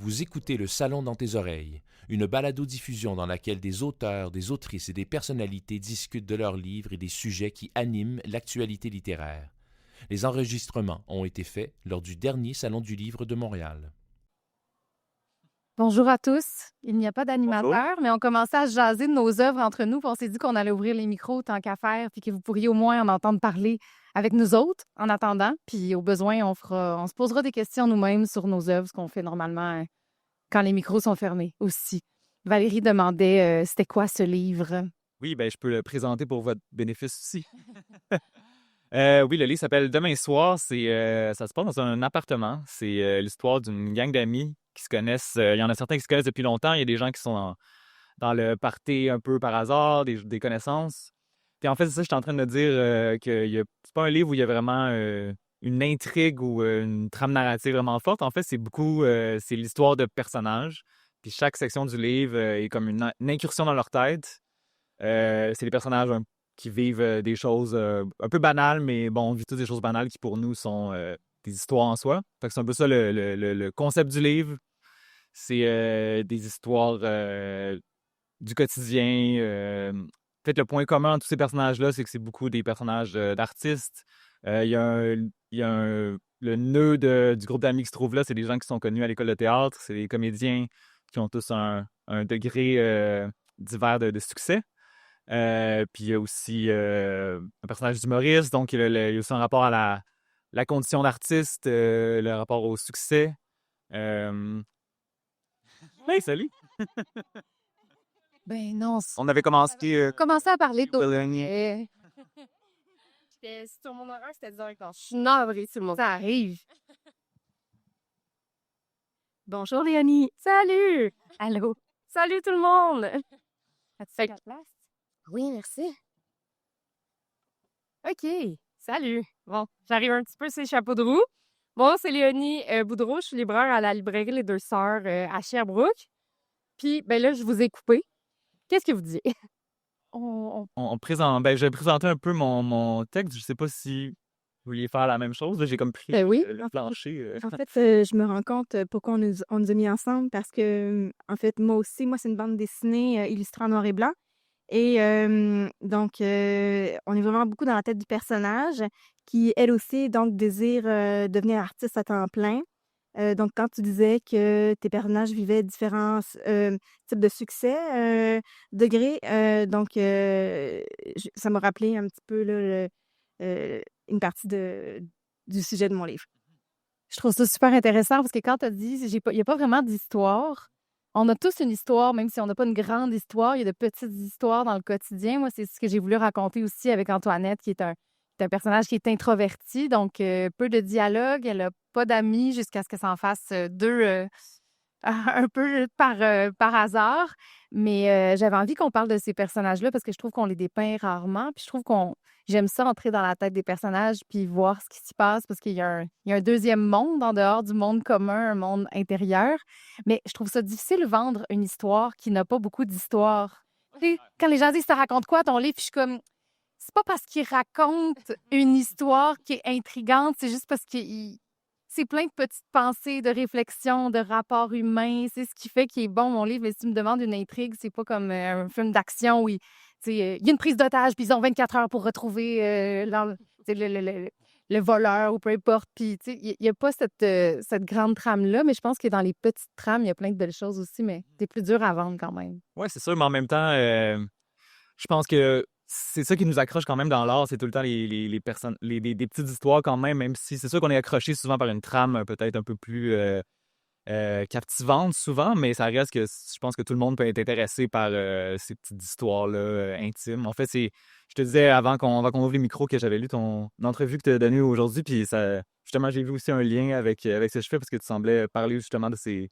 Vous écoutez Le Salon dans tes oreilles, une balado-diffusion dans laquelle des auteurs, des autrices et des personnalités discutent de leurs livres et des sujets qui animent l'actualité littéraire. Les enregistrements ont été faits lors du dernier Salon du livre de Montréal. Bonjour à tous. Il n'y a pas Bonjour. d'animateur, mais on commençait à se jaser de nos œuvres entre nous, puis on s'est dit qu'on allait ouvrir les micros tant qu'à faire, puis que vous pourriez au moins en entendre parler avec nous autres en attendant. Puis au besoin, on se posera des questions nous-mêmes sur nos œuvres, ce qu'on fait normalement quand les micros sont fermés aussi. Valérie demandait c'était quoi ce livre? Oui, ben, je peux le présenter pour votre bénéfice aussi. Oui, le livre s'appelle Demain soir. Ça se passe dans un appartement. C'est l'histoire d'une gang d'amis qui se connaissent. Il y en a certains qui se connaissent depuis longtemps. Il y a des gens qui sont dans le party un peu par hasard, des connaissances. Puis en fait, c'est ça, je suis en train de me dire que c'est pas un livre où il y a vraiment une intrigue ou une trame narrative vraiment forte. En fait, c'est l'histoire de personnages. Puis chaque section du livre est comme une incursion dans leur tête. C'est des personnages qui vivent des choses un peu banales, mais bon, on vit toutes des choses banales qui pour nous sont des histoires en soi. Fait que c'est un peu ça le concept du livre. C'est des histoires du quotidien. En fait, le point commun entre tous ces personnages-là, c'est que c'est beaucoup des personnages d'artistes. Il y a le nœud du groupe d'amis qui se trouve là, c'est des gens qui sont connus à l'école de théâtre. C'est des comédiens qui ont tous un degré divers de succès. Puis il y a aussi un personnage d'humoriste, donc il y a aussi un rapport à la condition d'artiste, le rapport au succès. Hey, salut! Ben non, On avait commencé... commencé à parler d'autres. Bologne. J'étais sur mon horaire, c'était direct. Je suis navrée sur mon. Ça arrive. Bonjour Léonie. Salut. Allô. Salut tout le monde. As-tu fait la place? Oui, merci. OK. Salut. Bon, j'arrive un petit peu sur les chapeaux de roue. Bon, c'est Léonie Boudreau. Je suis libraire à la librairie Les Deux Sœurs à Sherbrooke. Puis, ben là, je vous ai coupé. Qu'est-ce que vous disiez? Ben, je vais présenter un peu mon texte. Je sais pas si vous vouliez faire la même chose. Là, j'ai comme pris Ben oui. le plancher. En fait, je me rends compte pourquoi on nous a mis ensemble parce que, en fait, moi, c'est une bande dessinée illustrée en noir et blanc. Et donc, on est vraiment beaucoup dans la tête du personnage qui, elle aussi, donc, désire devenir artiste à temps plein. Donc, quand tu disais que tes personnages vivaient différents types de succès, degrés, donc, ça m'a rappelé un petit peu là, une partie du sujet de mon livre. Je trouve ça super intéressant parce que quand tu as dit, il n'y a pas vraiment d'histoire. On a tous une histoire, même si on n'a pas une grande histoire, il y a de petites histoires dans le quotidien. Moi, c'est ce que j'ai voulu raconter aussi avec Antoinette, qui est un personnage qui est introverti, donc peu de dialogue. Elle n'a pas d'amis jusqu'à ce que ça en fasse deux un peu par hasard. Mais j'avais envie qu'on parle de ces personnages-là parce que je trouve qu'on les dépeint rarement. Puis je trouve j'aime ça entrer dans la tête des personnages puis voir ce qui s'y passe parce qu'il y a un deuxième monde en dehors du monde commun, un monde intérieur. Mais je trouve ça difficile de vendre une histoire qui n'a pas beaucoup d'histoire. Tu sais, quand les gens disent ça raconte quoi ton livre, puis je suis comme c'est pas parce qu'il raconte une histoire qui est intrigante, c'est juste parce qu'il c'est plein de petites pensées, de réflexions, de rapports humains. C'est ce qui fait qu'il est bon, mon livre. Mais si tu me demandes une intrigue, c'est pas comme un film d'action où il y a une prise d'otage, puis ils ont 24 heures pour retrouver le voleur ou peu importe. Puis, il n'y a pas cette grande trame-là, mais je pense que dans les petites trames, il y a plein de belles choses aussi, mais c'est plus dur à vendre quand même. Ouais, c'est sûr, mais en même temps, je pense que c'est ça qui nous accroche quand même dans l'art, c'est tout le temps les personnes, des petites histoires quand même si c'est sûr qu'on est accroché souvent par une trame peut-être un peu plus captivante souvent, mais ça reste que je pense que tout le monde peut être intéressé par ces petites histoires-là intimes. En fait, je te disais avant qu'on ouvre les micros que j'avais lu ton entrevue que tu as donnée aujourd'hui, puis ça, justement, j'ai vu aussi un lien avec ce que je fais parce que tu semblais parler justement de ces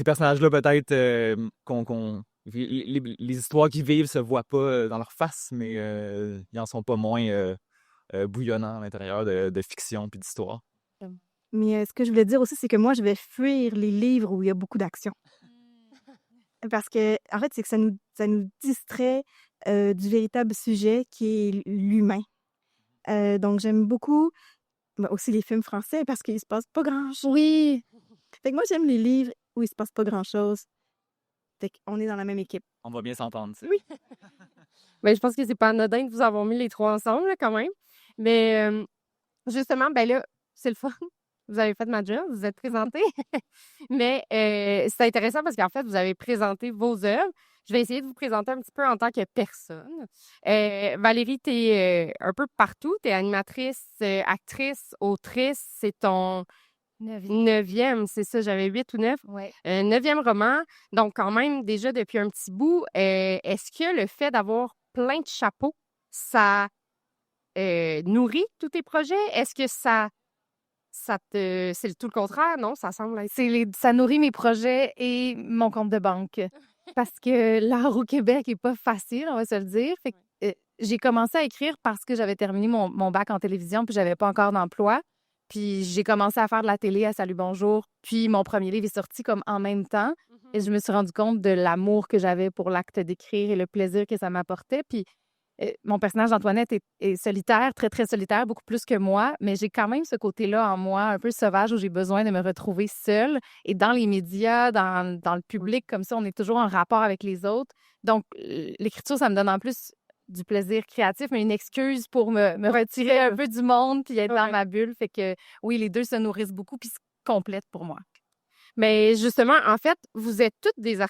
personnages-là peut-être les histoires qu'ils vivent se voient pas dans leur face, mais ils en sont pas moins bouillonnants à l'intérieur de fiction puis d'histoire. Mais ce que je voulais dire aussi, c'est que moi, je vais fuir les livres où il y a beaucoup d'action. Parce que, en fait, c'est que ça nous distrait du véritable sujet qui est l'humain. Donc, j'aime beaucoup aussi les films français parce qu'il se passe pas grand-chose. Oui! Fait que moi, j'aime les livres où il se passe pas grand-chose. Fait qu'on est dans la même équipe. On va bien s'entendre, tu sais. Oui. Ben, je pense que c'est pas anodin de vous avoir mis les 3 ensemble, là, quand même. Mais justement, ben là, c'est le fun. Vous avez fait ma job, vous vous êtes présenté. Mais c'est intéressant parce qu'en fait, vous avez présenté vos œuvres. Je vais essayer de vous présenter un petit peu en tant que personne. Valérie, tu es un peu partout. Tu es animatrice, actrice, autrice. C'est ton 9e, c'est ça, j'avais 8 ou 9. Ouais. 9e roman. Donc, quand même, déjà depuis un petit bout, est-ce que le fait d'avoir plein de chapeaux, ça nourrit tous tes projets? Est-ce que c'est tout le contraire? Non, ça semble être. Ça nourrit mes projets et mon compte de banque. Parce que l'art au Québec est pas facile, on va se le dire. Fait que, j'ai commencé à écrire parce que j'avais terminé mon bac en télévision puis j'avais pas encore d'emploi. Puis j'ai commencé à faire de la télé à Salut Bonjour. Puis mon premier livre est sorti comme en même temps. Et je me suis rendu compte de l'amour que j'avais pour l'acte d'écrire et le plaisir que ça m'apportait. Puis mon personnage d'Antoinette est solitaire, très, très solitaire, beaucoup plus que moi. Mais j'ai quand même ce côté-là en moi, un peu sauvage, où j'ai besoin de me retrouver seule. Et dans les médias, dans le public, comme ça, on est toujours en rapport avec les autres. Donc, l'écriture, ça me donne en plus du plaisir créatif, mais une excuse pour me retirer un peu du monde puis être dans ma bulle. Fait que oui, les deux se nourrissent beaucoup puis se complètent pour moi. Mais justement, en fait, vous êtes toutes des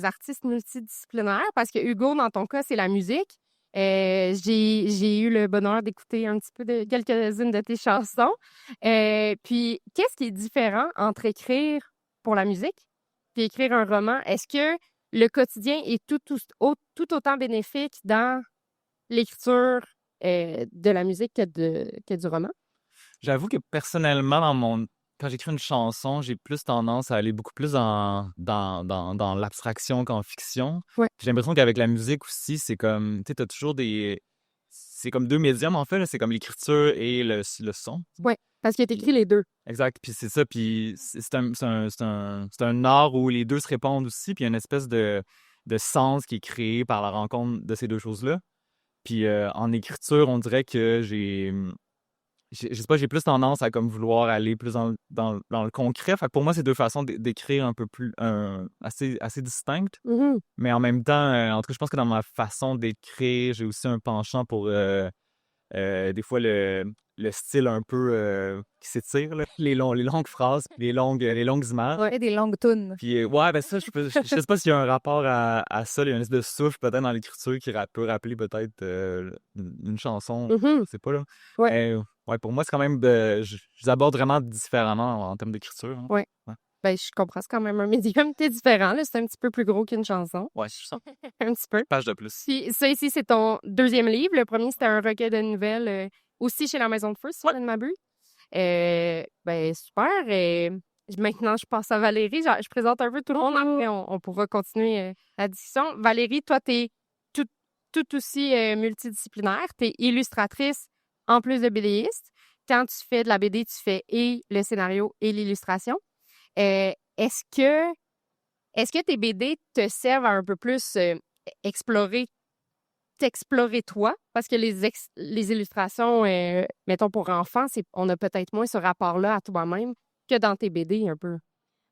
artistes multidisciplinaires parce que Hugo, dans ton cas, c'est la musique. J'ai eu le bonheur d'écouter un petit peu de quelques-unes de tes chansons. Puis, qu'est-ce qui est différent entre écrire pour la musique puis écrire un roman? Est-ce que le quotidien est tout autant bénéfique dans l'écriture de la musique que du roman? J'avoue que personnellement, quand j'écris une chanson, j'ai plus tendance à aller beaucoup plus dans l'abstraction qu'en fiction. Ouais. J'ai l'impression qu'avec la musique aussi, c'est comme, tu sais, t'as toujours c'est comme 2 médiums, en fait, là. C'est comme l'écriture et le son. Oui, parce que tu écris les deux. Exact, puis c'est ça, puis c'est un art où les deux se répondent aussi, puis il y a une espèce de sens qui est créé par la rencontre de ces deux choses-là. Puis en écriture, on dirait que je sais pas, j'ai plus tendance à comme vouloir aller plus dans le concret. Fait que pour moi, c'est deux façons d'écrire un peu plus assez distinctes. Mhm. Mais en même temps, en tout cas, je pense que dans ma façon d'écrire, j'ai aussi un penchant pour des fois le style un peu qui s'étire, là. Les longues phrases, puis les longues images. Ouais, des longues tunes. Puis ouais, ben ça, je sais pas s'il y a un rapport à ça. Il y a une espèce de souffle peut-être dans l'écriture qui peut rappeler peut-être une chanson. Mhm. Je sais pas, là. Ouais. Ouais, pour moi, c'est quand même je les aborde vraiment différemment en termes d'écriture, hein. Ouais. Ben, je comprends, c'est quand même un médium qui est différent. Là. C'est un petit peu plus gros qu'une chanson. Ouais, c'est ça. Un petit peu. Page de plus. Puis ça ici, c'est ton 2e livre. Le premier, c'était un recueil de nouvelles aussi chez la Maison de Feu, si je ne m'abuse. Ben, super. Maintenant, je passe à Valérie. Je présente un peu tout le monde. Après, on pourra continuer la discussion. Valérie, toi, tu es tout aussi multidisciplinaire. Tu es illustratrice en plus de BDiste. Quand tu fais de la BD, tu fais et le scénario et l'illustration. Est-ce que tes BD te servent à un peu plus t'explorer toi? Parce que les illustrations, mettons pour enfants, on a peut-être moins ce rapport-là à toi-même que dans tes BD un peu.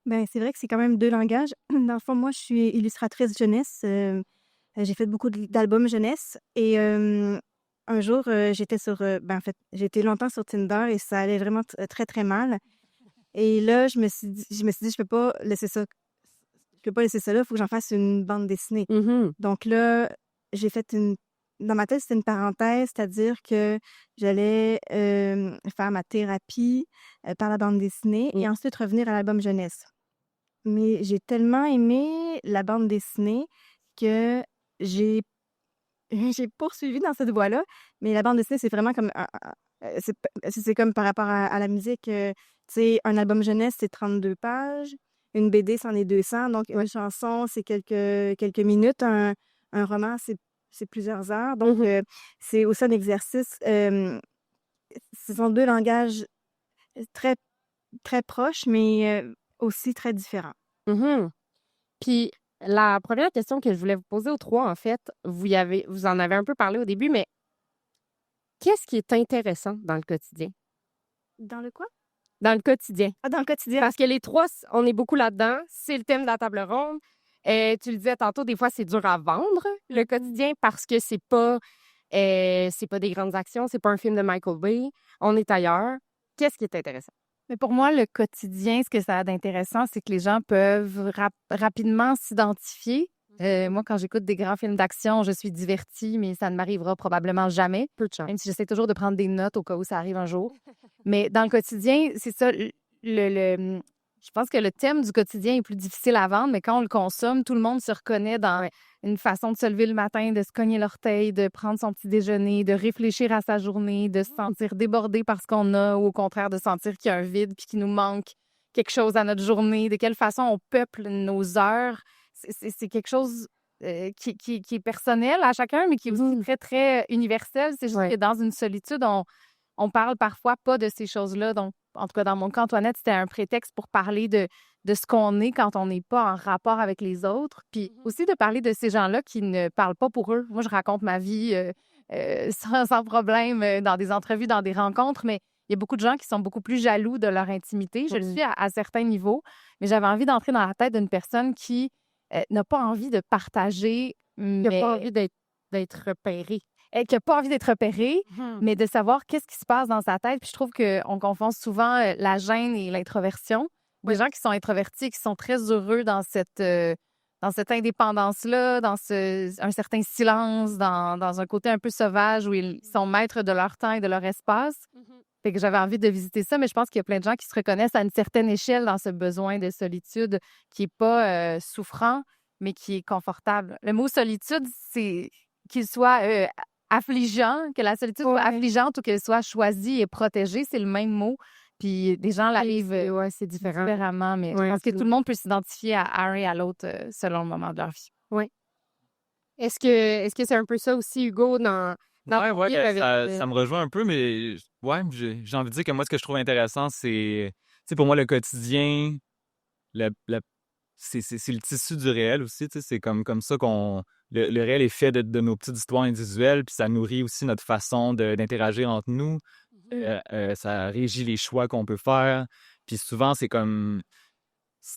Ben, c'est vrai que c'est quand même 2 langages. Dans le fond, moi, je suis illustratrice jeunesse. J'ai fait beaucoup d'albums jeunesse et un jour, j'étais en fait, j'ai été longtemps sur Tinder et ça allait vraiment très, très mal. Et là, je me suis dit, je peux pas laisser ça. Je peux pas laisser ça là, il faut que j'en fasse une bande dessinée. Mm-hmm. Donc là, j'ai fait dans ma tête, c'était une parenthèse, c'est-à-dire que j'allais faire ma thérapie par la bande dessinée et ensuite revenir à l'album jeunesse. Mais j'ai tellement aimé la bande dessinée que j'ai poursuivi dans cette voie-là. Mais la bande dessinée, c'est vraiment comme c'est comme par rapport à la musique. Tu sais, un album jeunesse, c'est 32 pages. Une BD, c'en est 200. Donc, une chanson, c'est quelques minutes. Un roman, c'est plusieurs heures. Donc, c'est aussi un exercice. Ce sont 2 langages très, très proches, mais aussi très différents. Mm-hmm. Puis, la première question que je voulais vous poser aux 3, en fait, vous en avez un peu parlé au début, mais qu'est-ce qui est intéressant dans le quotidien? Dans le quoi? Dans le quotidien. Ah, dans le quotidien? Parce que les trois, on est beaucoup là-dedans. C'est le thème de la table ronde. Tu le disais tantôt, des fois, c'est dur à vendre, le quotidien, parce que c'est pas des grandes actions, c'est pas un film de Michael Bay. On est ailleurs. Qu'est-ce qui est intéressant? Mais pour moi, le quotidien, ce que ça a d'intéressant, c'est que les gens peuvent rapidement s'identifier. Moi, quand j'écoute des grands films d'action, je suis divertie, mais ça ne m'arrivera probablement jamais. Peu de chance. Même si j'essaie toujours de prendre des notes au cas où ça arrive un jour. Mais dans le quotidien, c'est ça. Je pense que le thème du quotidien est plus difficile à vendre, mais quand on le consomme, tout le monde se reconnaît dans une façon de se lever le matin, de se cogner l'orteil, de prendre son petit déjeuner, de réfléchir à sa journée, de se sentir débordé par ce qu'on a ou au contraire de sentir qu'il y a un vide puis qu'il nous manque quelque chose à notre journée, de quelle façon on peuple nos heures. C'est quelque chose qui est personnel à chacun, mais qui est aussi très, très universel. C'est juste que dans une solitude, on parle parfois pas de ces choses-là. Donc, en tout cas, dans mon cas, Antoinette, c'était un prétexte pour parler de ce qu'on est quand on n'est pas en rapport avec les autres. Puis aussi de parler de ces gens-là qui ne parlent pas pour eux. Moi, je raconte ma vie sans problème dans des entrevues, dans des rencontres, mais il y a beaucoup de gens qui sont beaucoup plus jaloux de leur intimité. Je le suis à certains niveaux, mais j'avais envie d'entrer dans la tête d'une personne qui n'a pas envie de partager, Qui n'a pas envie d'être repéré. Qui n'a pas envie d'être repéré, mais de savoir qu'est-ce qui se passe dans sa tête. Puis je trouve qu'on confond souvent la gêne et l'introversion. Des gens qui sont introvertis et qui sont très heureux dans cette indépendance-là, dans un certain silence, dans un côté un peu sauvage où ils sont maîtres de leur temps et de leur espace. Fait que j'avais envie de visiter ça, mais je pense qu'il y a plein de gens qui se reconnaissent à une certaine échelle dans ce besoin de solitude qui n'est pas souffrant, mais qui est confortable. Le mot solitude, c'est qu'il soit affligeant, que la solitude soit affligeante ou qu'elle soit choisie et protégée, c'est le même mot. Puis des gens la vivent c'est différent. différemment, mais je pense que tout le monde peut s'identifier à un et à l'autre selon le moment de leur vie. Oui. Est-ce que c'est un peu ça aussi, Hugo, dans ton livre avec, ça me rejoint un peu, mais j'ai envie de dire que moi, ce que je trouve intéressant, c'est, tu sais, pour moi, le quotidien, c'est le tissu du réel aussi, tu sais, c'est comme ça qu'on... Le réel est fait de nos petites histoires individuelles, puis ça nourrit aussi notre façon d'interagir entre nous. Ça régit les choix qu'on peut faire. Puis souvent, c'est comme...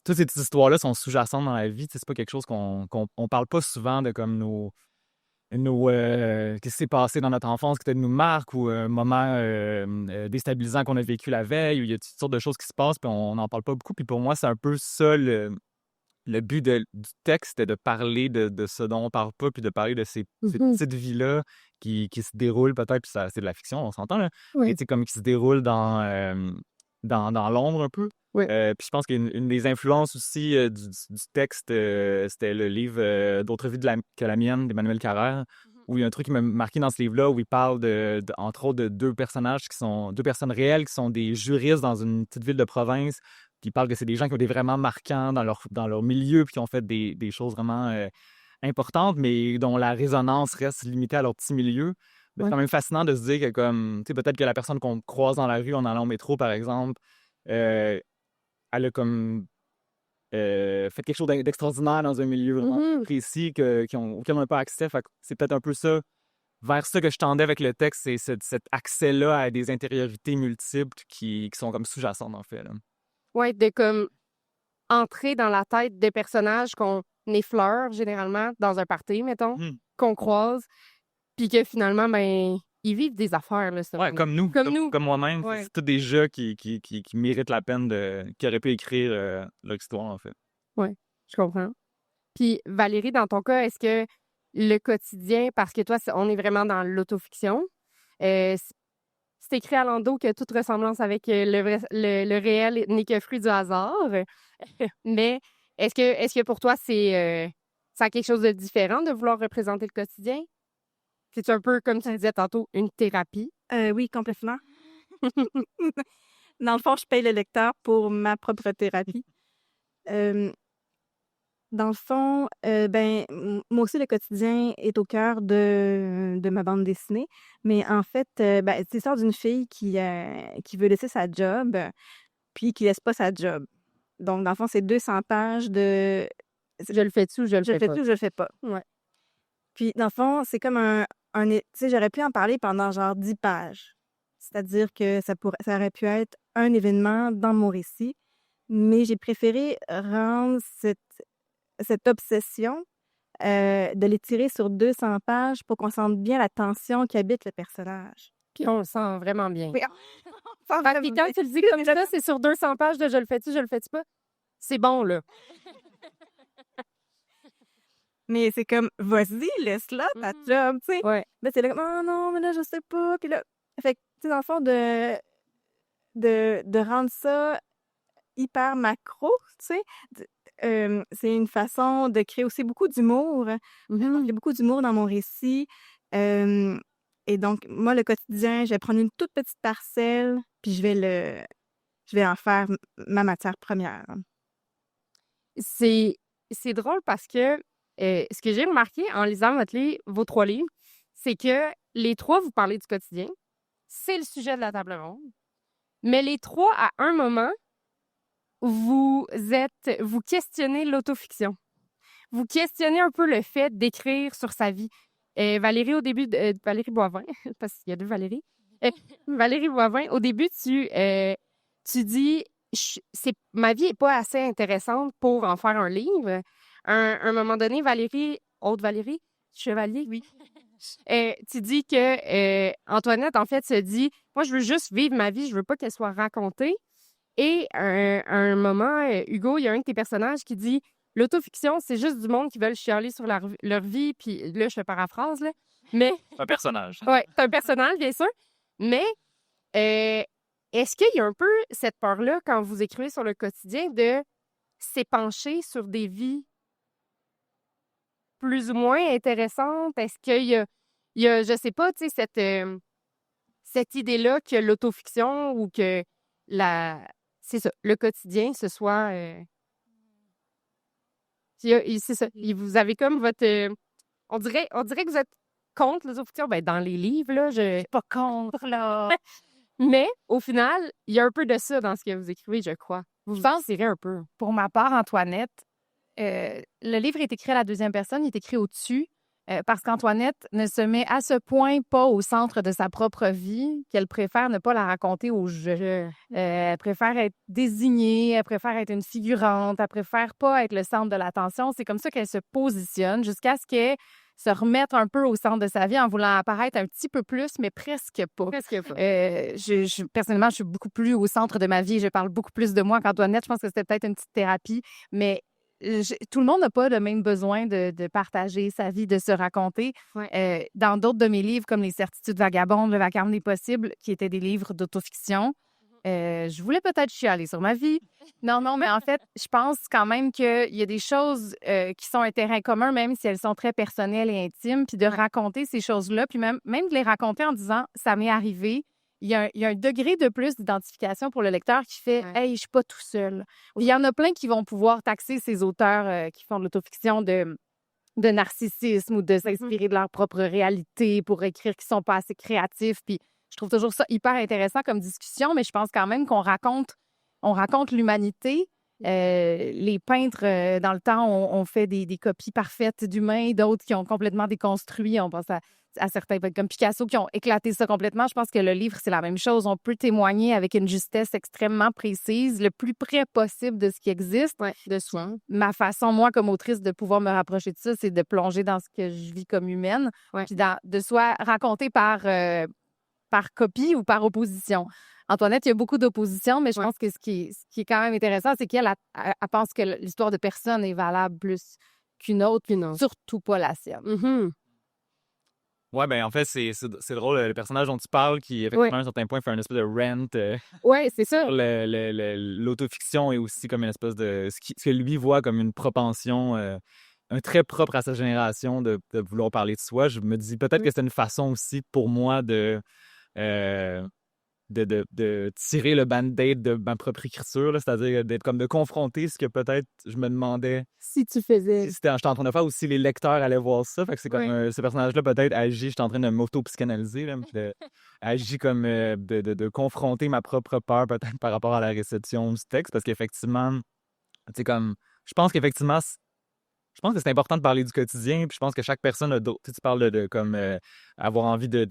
Toutes ces petites histoires-là sont sous-jacentes dans la vie. Tu sais, c'est pas quelque chose qu'on parle pas souvent de comme nos qu'est-ce qui s'est passé dans notre enfance qui peut-être nous marque ou un moment déstabilisant qu'on a vécu la veille, où il y a toutes sortes de choses qui se passent, puis on n'en parle pas beaucoup. Puis pour moi, c'est un peu ça le but du texte, c'était de parler de ce dont on parle pas, puis de parler de ces petites vies-là qui se déroulent peut-être, puis c'est de la fiction, on s'entend, là, mais comme qui se déroulent dans l'ombre un peu. Oui. Puis je pense qu'une des influences aussi du texte, c'était le livre D'autres vies que la mienne d'Emmanuel Carrère, où il y a un truc qui m'a marqué dans ce livre-là, où il parle entre autres de deux personnages deux personnes réelles qui sont des juristes dans une petite ville de province. Puis il parle que c'est des gens qui ont été vraiment marquants dans leur milieu, puis qui ont fait des choses vraiment importantes, mais dont la résonance reste limitée à leur petit milieu. C'est quand même fascinant de se dire que comme, tu sais, peut-être que la personne qu'on croise dans la rue en allant au métro, par exemple, elle a comme fait quelque chose d'extraordinaire dans un milieu vraiment précis auquel on n'a pas accès. Fait que c'est peut-être un peu ça, vers ça que je tendais avec le texte, c'est cet accès-là à des intériorités multiples qui sont comme sous-jacentes, en fait, là. Ouais, de comme entrer dans la tête des personnages qu'on effleure généralement dans un party, mettons, qu'on croise, puis que finalement, ben, ils vivent des affaires, là, ça. Ouais, comme nous. Comme moi-même. Ouais. C'est tous des jeux qui méritent la peine qui auraient pu écrire leur histoire, en fait. Oui, je comprends. Puis Valérie, dans ton cas, est-ce que le quotidien, parce que toi, on est vraiment dans l'autofiction, c'est écrit à l'endos que toute ressemblance avec le réel n'est que fruit du hasard. Mais est-ce que pour toi, ça a quelque chose de différent de vouloir représenter le quotidien? C'est un peu, comme tu disais tantôt, une thérapie? Oui, complètement. Dans le fond, je paye le lecteur pour ma propre thérapie. Dans le fond, moi aussi, le quotidien est au cœur de ma bande dessinée. Mais en fait, c'est l'histoire d'une fille qui veut laisser sa job, puis qui laisse pas sa job. Donc, dans le fond, c'est 200 pages de... Je le fais-tu ou je le fais pas? Je le fais pas. Ouais. Puis, dans le fond, c'est comme tu sais, j'aurais pu en parler pendant genre 10 pages. C'est-à-dire que ça aurait pu être un événement dans mon récit, mais j'ai préféré rendre cette obsession, de l'étirer sur 200 pages pour qu'on sente bien la tension qui habite le personnage. Puis on le sent vraiment bien. Oui, on sent Fait que puis quand tu le dis comme ça, c'est sur 200 pages de je le fais-tu pas? C'est bon, là. Mais c'est comme, vas-y, laisse-la ta job, tu sais. Ouais. Là, c'est là comme, oh non, mais là, je sais pas. Puis là, fait que, tu sais, dans le fond, de rendre ça hyper macro, tu sais, c'est une façon de créer aussi beaucoup d'humour. Il y a beaucoup d'humour dans mon récit. Et donc, moi, le quotidien, je vais prendre une toute petite parcelle, puis je vais en faire ma matière première. C'est drôle parce que ce que j'ai remarqué en lisant vos 3 livres, c'est que les 3, vous parlez du quotidien. C'est le sujet de la table ronde. Mais les 3, à un moment, vous questionnez l'autofiction. Vous questionnez un peu le fait d'écrire sur sa vie. Valérie, au début, Valérie Boivin, parce qu'il y a 2 Valérie. Valérie Boivin, au début, tu dis ma vie n'est pas assez intéressante pour en faire un livre. Un moment donné, Aude Valérie, Chevalier, oui. Tu dis que Antoinette, en fait, se dit moi, je veux juste vivre ma vie, je veux pas qu'elle soit racontée. Et un moment, Hugo, il y a un de tes personnages qui dit l'autofiction, c'est juste du monde qui veulent chialer sur leur vie. Puis là, je paraphrase, là. Mais. Un personnage. Oui, c'est un personnage, bien sûr. Mais est-ce qu'il y a un peu cette peur-là, quand vous écrivez sur le quotidien, de s'épancher sur des vies plus ou moins intéressantes? Est-ce qu'il y a, je sais pas, tu sais, cette idée-là que l'autofiction ou que c'est ça, le quotidien, ce soit... c'est ça. Vous avez comme votre... on dirait que vous êtes contre l'autofiction. Ben, dans les livres, là, je suis pas contre, là. Mais, au final, il y a un peu de ça dans ce que vous écrivez, je crois. Vous en tirez un peu. Pour ma part, Antoinette, le livre est écrit à la 2e personne, il est écrit au-dessus, parce qu'Antoinette ne se met à ce point pas au centre de sa propre vie qu'elle préfère ne pas la raconter au jeu. Elle préfère être désignée, elle préfère être une figurante, elle préfère pas être le centre de l'attention. C'est comme ça qu'elle se positionne jusqu'à ce qu'elle se remette un peu au centre de sa vie en voulant apparaître un petit peu plus, mais presque pas. Presque pas. Personnellement, je suis beaucoup plus au centre de ma vie. Je parle beaucoup plus de moi qu'Antoinette. Je pense que c'était peut-être une petite thérapie, mais tout le monde n'a pas le même besoin de partager sa vie, de se raconter. Ouais. Dans d'autres de mes livres, comme Les Certitudes vagabondes, Le vacarme des possibles, qui étaient des livres d'autofiction, je voulais peut-être chialer sur ma vie. Non, mais en fait, je pense quand même qu'il y a des choses qui sont un terrain commun, même si elles sont très personnelles et intimes, puis de raconter ces choses-là, puis même de les raconter en disant « ça m'est arrivé », il y a un degré de plus d'identification pour le lecteur qui fait « hey, je suis pas tout seul ». Il y en a plein qui vont pouvoir taxer ces auteurs qui font de l'autofiction de narcissisme ou de s'inspirer de leur propre réalité pour écrire qu'ils sont pas assez créatifs, puis je trouve toujours ça hyper intéressant comme discussion, mais je pense quand même qu'on raconte l'humanité. Les peintres, dans le temps, ont fait des copies parfaites d'humains, d'autres qui ont complètement déconstruit. On pense à certains, comme Picasso, qui ont éclaté ça complètement. Je pense que le livre, c'est la même chose. On peut témoigner avec une justesse extrêmement précise, le plus près possible de ce qui existe. Ouais, de soi. Ma façon, moi, comme autrice, de pouvoir me rapprocher de ça, c'est de plonger dans ce que je vis comme humaine, puis de soit raconter par copie ou par opposition. Antoinette, il y a beaucoup d'opposition, mais je pense que ce qui est quand même intéressant, c'est qu'elle elle pense que l'histoire de personne est valable plus qu'une autre, surtout pas la sienne. Ouais, ben en fait, c'est drôle, le personnage dont tu parles, qui, effectivement, à un certain point, fait un espèce de rant. Oui, c'est ça. L'autofiction est aussi comme une espèce de... Ce que lui voit comme une propension... un trait propre à sa génération de vouloir parler de soi. Je me dis peut-être que c'est une façon aussi pour moi de tirer le band-aid de ma propre écriture, là, c'est-à-dire d'être comme de confronter ce que peut-être je me demandais si tu faisais. Si j'étais en train de faire, ou si les lecteurs allaient voir ça. Fait que c'est comme ce personnage-là peut-être agit, j'étais en train de m'auto-psychanalyser, là, agit comme de confronter ma propre peur peut-être par rapport à la réception du texte, parce qu'effectivement, tu sais, comme je pense qu'effectivement Je pense que c'est important de parler du quotidien, puis je pense que chaque personne a d'autres. Tu sais, tu parles de comme avoir envie de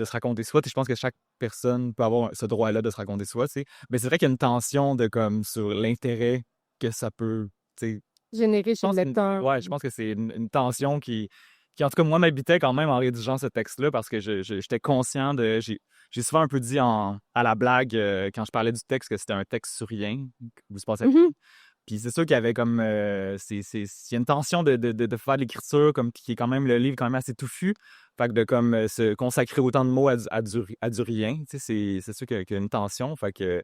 se raconter soi, tu sais, je pense que chaque personne peut avoir ce droit-là de se raconter soi, tu sais. Mais c'est vrai qu'il y a une tension de comme sur l'intérêt que ça peut, tu sais. Générer Je chez le pense que, lecteur. ouais, je pense que c'est une tension qui, en tout cas, moi, m'habitait quand même en rédigeant ce texte-là parce que j'étais conscient de. J'ai souvent un peu dit à la blague quand je parlais du texte que c'était un texte sur rien, où il se passait. Mhm. Puis c'est sûr qu'il y avait comme. Il y a une tension de faire de l'écriture, comme, qui est quand même le livre quand même assez touffu. Fait que de comme se consacrer autant de mots à du rien, tu sais, c'est sûr qu'il y a une tension. Fait que.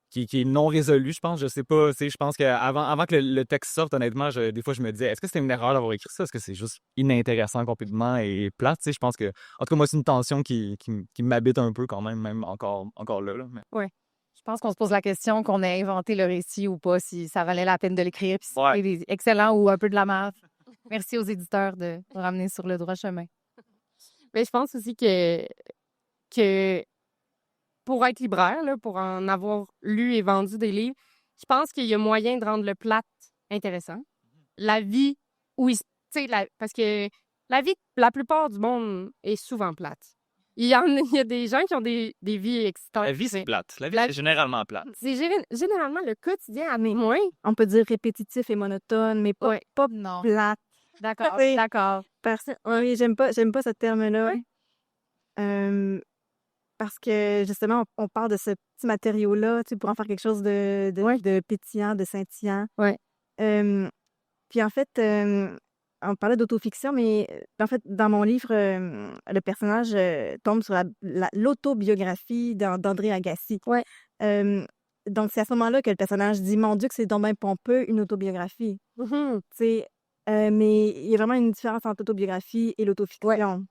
Qui est non résolue, je pense. Je sais pas. Tu sais, je pense qu'avant que le texte sorte, honnêtement, des fois, je me disais, est-ce que c'était une erreur d'avoir écrit ça? Est-ce que c'est juste inintéressant complètement et plate? Tu sais, je pense que. En tout cas, moi, c'est une tension qui m'habite un peu quand même encore là. Mais... Ouais. Je pense qu'on se pose la question qu'on ait inventé le récit ou pas, si ça valait la peine de l'écrire, puis si Ouais. c'était excellent ou un peu de la merde. Merci aux éditeurs de nous ramener sur le droit chemin. Mais je pense aussi que pour être libraire, là, pour en avoir lu et vendu des livres, je pense qu'il y a moyen de rendre le plate intéressant. La vie, où il, tu sais, parce que la vie, la plupart du monde est souvent plate. Il y a des gens qui ont des vies excitantes. La vie, c'est plate. La vie, La- c'est généralement plate. C'est généralement le quotidien à mes moins. On peut dire répétitif et monotone, mais pas, Ouais. pas Non. plate. D'accord, Oui. d'accord. Oui, j'aime pas ce terme-là. Ouais. Parce que justement, on parle de ce petit matériau-là, tu sais, pour en faire quelque chose de pétillant, de scintillant. Ouais. Puis en fait, on parlait d'autofiction, mais en fait, dans mon livre, le personnage tombe sur l'autobiographie d'André Agassi. Ouais. Donc, c'est à ce moment-là que le personnage dit « Mon Dieu, que c'est donc bien pompeux, une autobiographie. » Mhm. Tu sais, mais il y a vraiment une différence entre l'autobiographie et l'autofiction.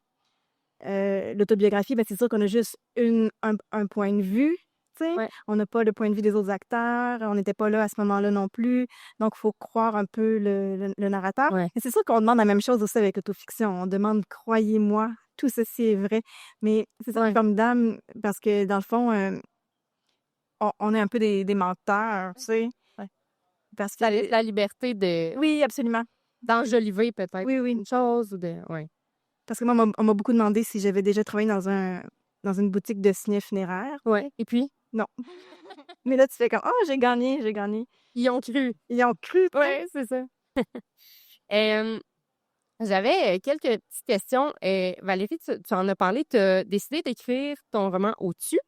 L'autobiographie, ben, c'est sûr qu'on a juste un point de vue, tu sais. Ouais. On n'a pas le point de vue des autres acteurs, on n'était pas là à ce moment-là non plus, donc il faut croire un peu le narrateur. Ouais. Mais c'est sûr qu'on demande la même chose aussi avec l'autofiction. On demande « Croyez-moi, tout ceci est vrai. » Mais c'est ça qui est formidable parce que dans le fond, on est un peu des menteurs, tu sais. Ouais. Parce que... La liberté de Oui, absolument. d'enjoliver peut-être Oui, oui. une chose ou de... Ouais. Parce que moi, on m'a beaucoup demandé si j'avais déjà travaillé dans une boutique de ciné funéraire. Ouais. Et puis, Non. Mais là, tu fais comme « Oh, j'ai gagné. » ils ont cru. Ils ont cru. Oui, c'est ça. J'avais quelques petites questions. Valérie, tu en as parlé. Tu as décidé d'écrire ton roman Au-dessus,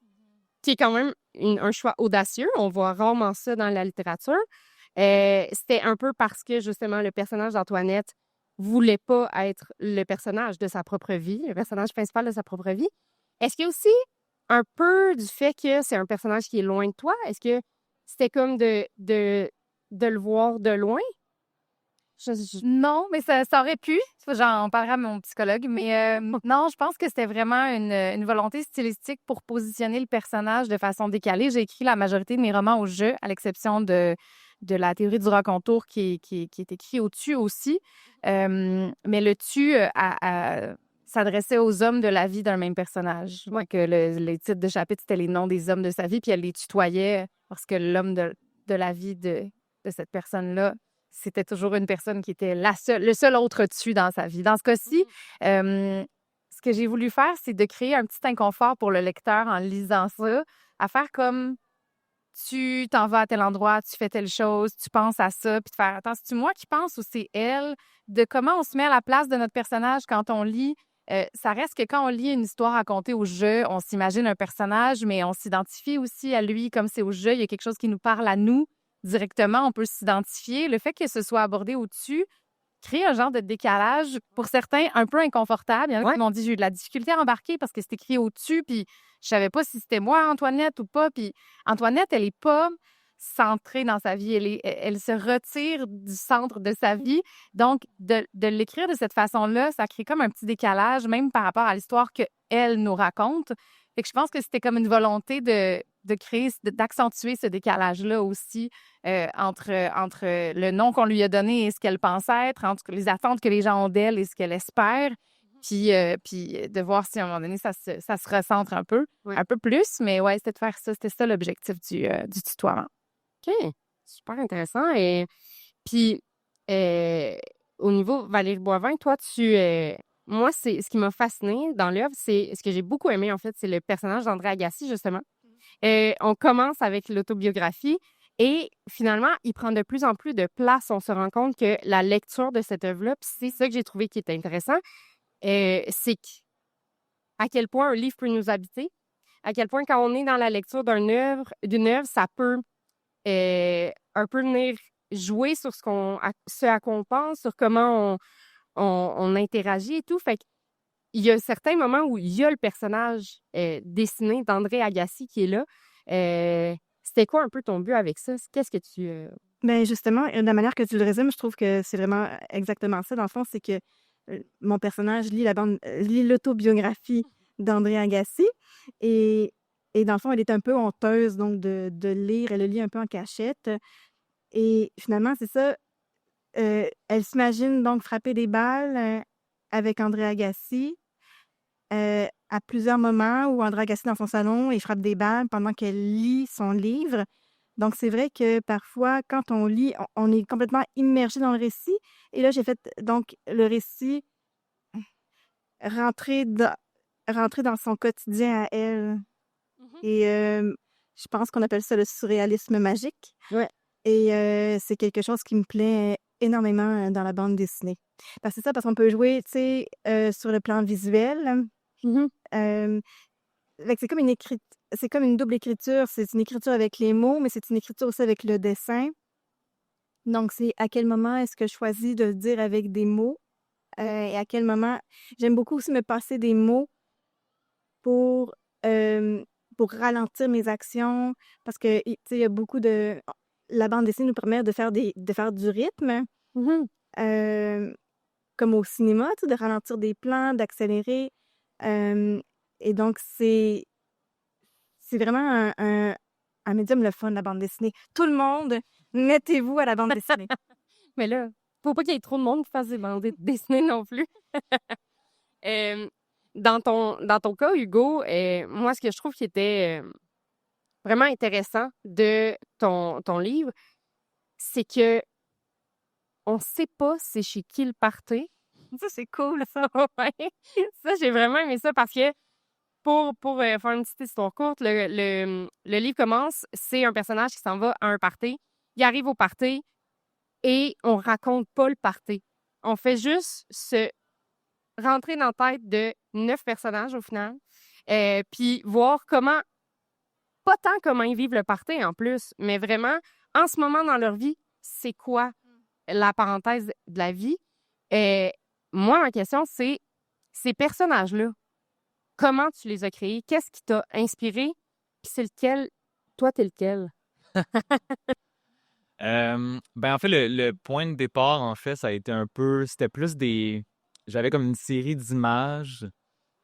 qui est quand même un choix audacieux. On voit rarement ça dans la littérature. C'était un peu parce que, justement, le personnage d'Antoinette voulait pas être le personnage de sa propre vie, le personnage principal de sa propre vie. Est-ce qu'il y a aussi un peu du fait que c'est un personnage qui est loin de toi? Est-ce que c'était comme de le voir de loin? Non, mais ça aurait pu. J'en parlerai à mon psychologue. Mais non, je pense que c'était vraiment une volonté stylistique pour positionner le personnage de façon décalée. J'ai écrit la majorité de mes romans au jeu, à l'exception de la théorie du raconteur qui est écrit au-dessus aussi. Mais le tu s'adressait aux hommes de la vie d'un même personnage. Ouais, que les titres de chapitre, c'était les noms des hommes de sa vie, puis elle les tutoyait parce que l'homme de la vie de cette personne-là, c'était toujours une personne qui était le seul autre tu dans sa vie. Dans ce cas-ci, ce que j'ai voulu faire, c'est de créer un petit inconfort pour le lecteur en lisant ça, à faire comme tu t'en vas à tel endroit, tu fais telle chose, tu penses à ça, puis de faire attends, c'est-tu moi qui pense ou c'est elle? De comment on se met à la place de notre personnage quand on lit. Ça reste que quand on lit une histoire racontée au jeu, on s'imagine un personnage, mais on s'identifie aussi à lui comme c'est au jeu. Il y a quelque chose qui nous parle à nous directement, on peut s'identifier. Le fait que ce soit abordé au-dessus crée un genre de décalage, pour certains, un peu inconfortable. Il y en a qui m'ont dit j'ai eu de la difficulté à embarquer parce que c'est écrit au-dessus, puis je savais pas si c'était moi, Antoinette, ou pas. Puis Antoinette, elle est pas centrée dans sa vie. Elle se retire du centre de sa vie. Donc, de l'écrire de cette façon-là, ça crée comme un petit décalage, même par rapport à l'histoire qu'elle nous raconte. Fait que je pense que c'était comme une volonté de créer, d'accentuer ce décalage-là aussi entre le nom qu'on lui a donné et ce qu'elle pense être, entre les attentes que les gens ont d'elle et ce qu'elle espère. Puis de voir si à un moment donné, ça se recentre un peu plus. Mais ouais, c'était de faire ça. C'était ça l'objectif du tutoiement. OK. Super intéressant. Et puis, au niveau Valérie Boivin, toi, moi, c'est ce qui m'a fascinée dans l'œuvre, c'est ce que j'ai beaucoup aimé, en fait, c'est le personnage d'André Agassi, justement. On commence avec l'autobiographie et finalement, il prend de plus en plus de place. On se rend compte que la lecture de cette œuvre-là, puis c'est ça que j'ai trouvé qui est intéressant, c'est à quel point un livre peut nous habiter, à quel point quand on est dans la lecture d'une œuvre, ça peut un peu venir jouer sur ce à quoi on pense, sur comment on interagit et tout. Fait qu'il y a certains moments où il y a le personnage dessiné d'André Agassi qui est là. C'était quoi un peu ton but avec ça? Qu'est-ce que tu... Ben justement, de la manière que tu le résumes, je trouve que c'est vraiment exactement ça. Dans le fond, c'est que mon personnage lit l'autobiographie d'André Agassi et, et dans le fond, elle est un peu honteuse donc de lire. Elle le lit un peu en cachette. Et finalement, c'est ça. Elle s'imagine donc frapper des balles avec André Agassi à plusieurs moments où André Agassi dans son salon, il frappe des balles pendant qu'elle lit son livre. Donc, c'est vrai que parfois, quand on lit, on est complètement immergé dans le récit. Et là, j'ai fait donc le récit rentrer dans, rentrer dans son quotidien à elle. Et je pense qu'on appelle ça le surréalisme magique. Ouais. Et c'est quelque chose qui me plaît énormément dans la bande dessinée. Parce que c'est ça, parce qu'on peut jouer, tu sais, sur le plan visuel. Fait que c'est comme une double écriture. C'est une écriture avec les mots, mais c'est une écriture aussi avec le dessin. Donc, c'est à quel moment est-ce que je choisis de le dire avec des mots et à quel moment... J'aime beaucoup aussi me passer des mots pour ralentir mes actions parce que, tu sais, il y a beaucoup de... La bande dessinée nous permet de faire du rythme, comme au cinéma, tu sais, de ralentir des plans, d'accélérer. Et donc, c'est vraiment un médium le fun, la bande dessinée. Tout le monde, mettez-vous à la bande dessinée. Mais là, faut pas qu'il y ait trop de monde qui fasse des bandes dessinées non plus. Dans ton cas, Hugo, moi, ce que je trouve qui était vraiment intéressant de ton livre, c'est que on sait pas c'est chez qui le party. Ça, c'est cool, ça. Ouais. Ça, j'ai vraiment aimé ça parce que pour faire une petite histoire courte, le livre commence, c'est un personnage qui s'en va à un party. Il arrive au party et on raconte pas le party. On fait juste se rentrer dans la tête de 9 personnages au final, puis voir pas tant comment ils vivent le party en plus, mais vraiment, en ce moment dans leur vie, c'est quoi la parenthèse de la vie. Moi, ma question, c'est ces personnages-là, comment tu les as créés? Qu'est-ce qui t'a inspiré? Puis c'est lequel? Toi, t'es lequel? En fait, le point de départ, en fait, ça a été un peu... C'était plus des... J'avais comme une série d'images.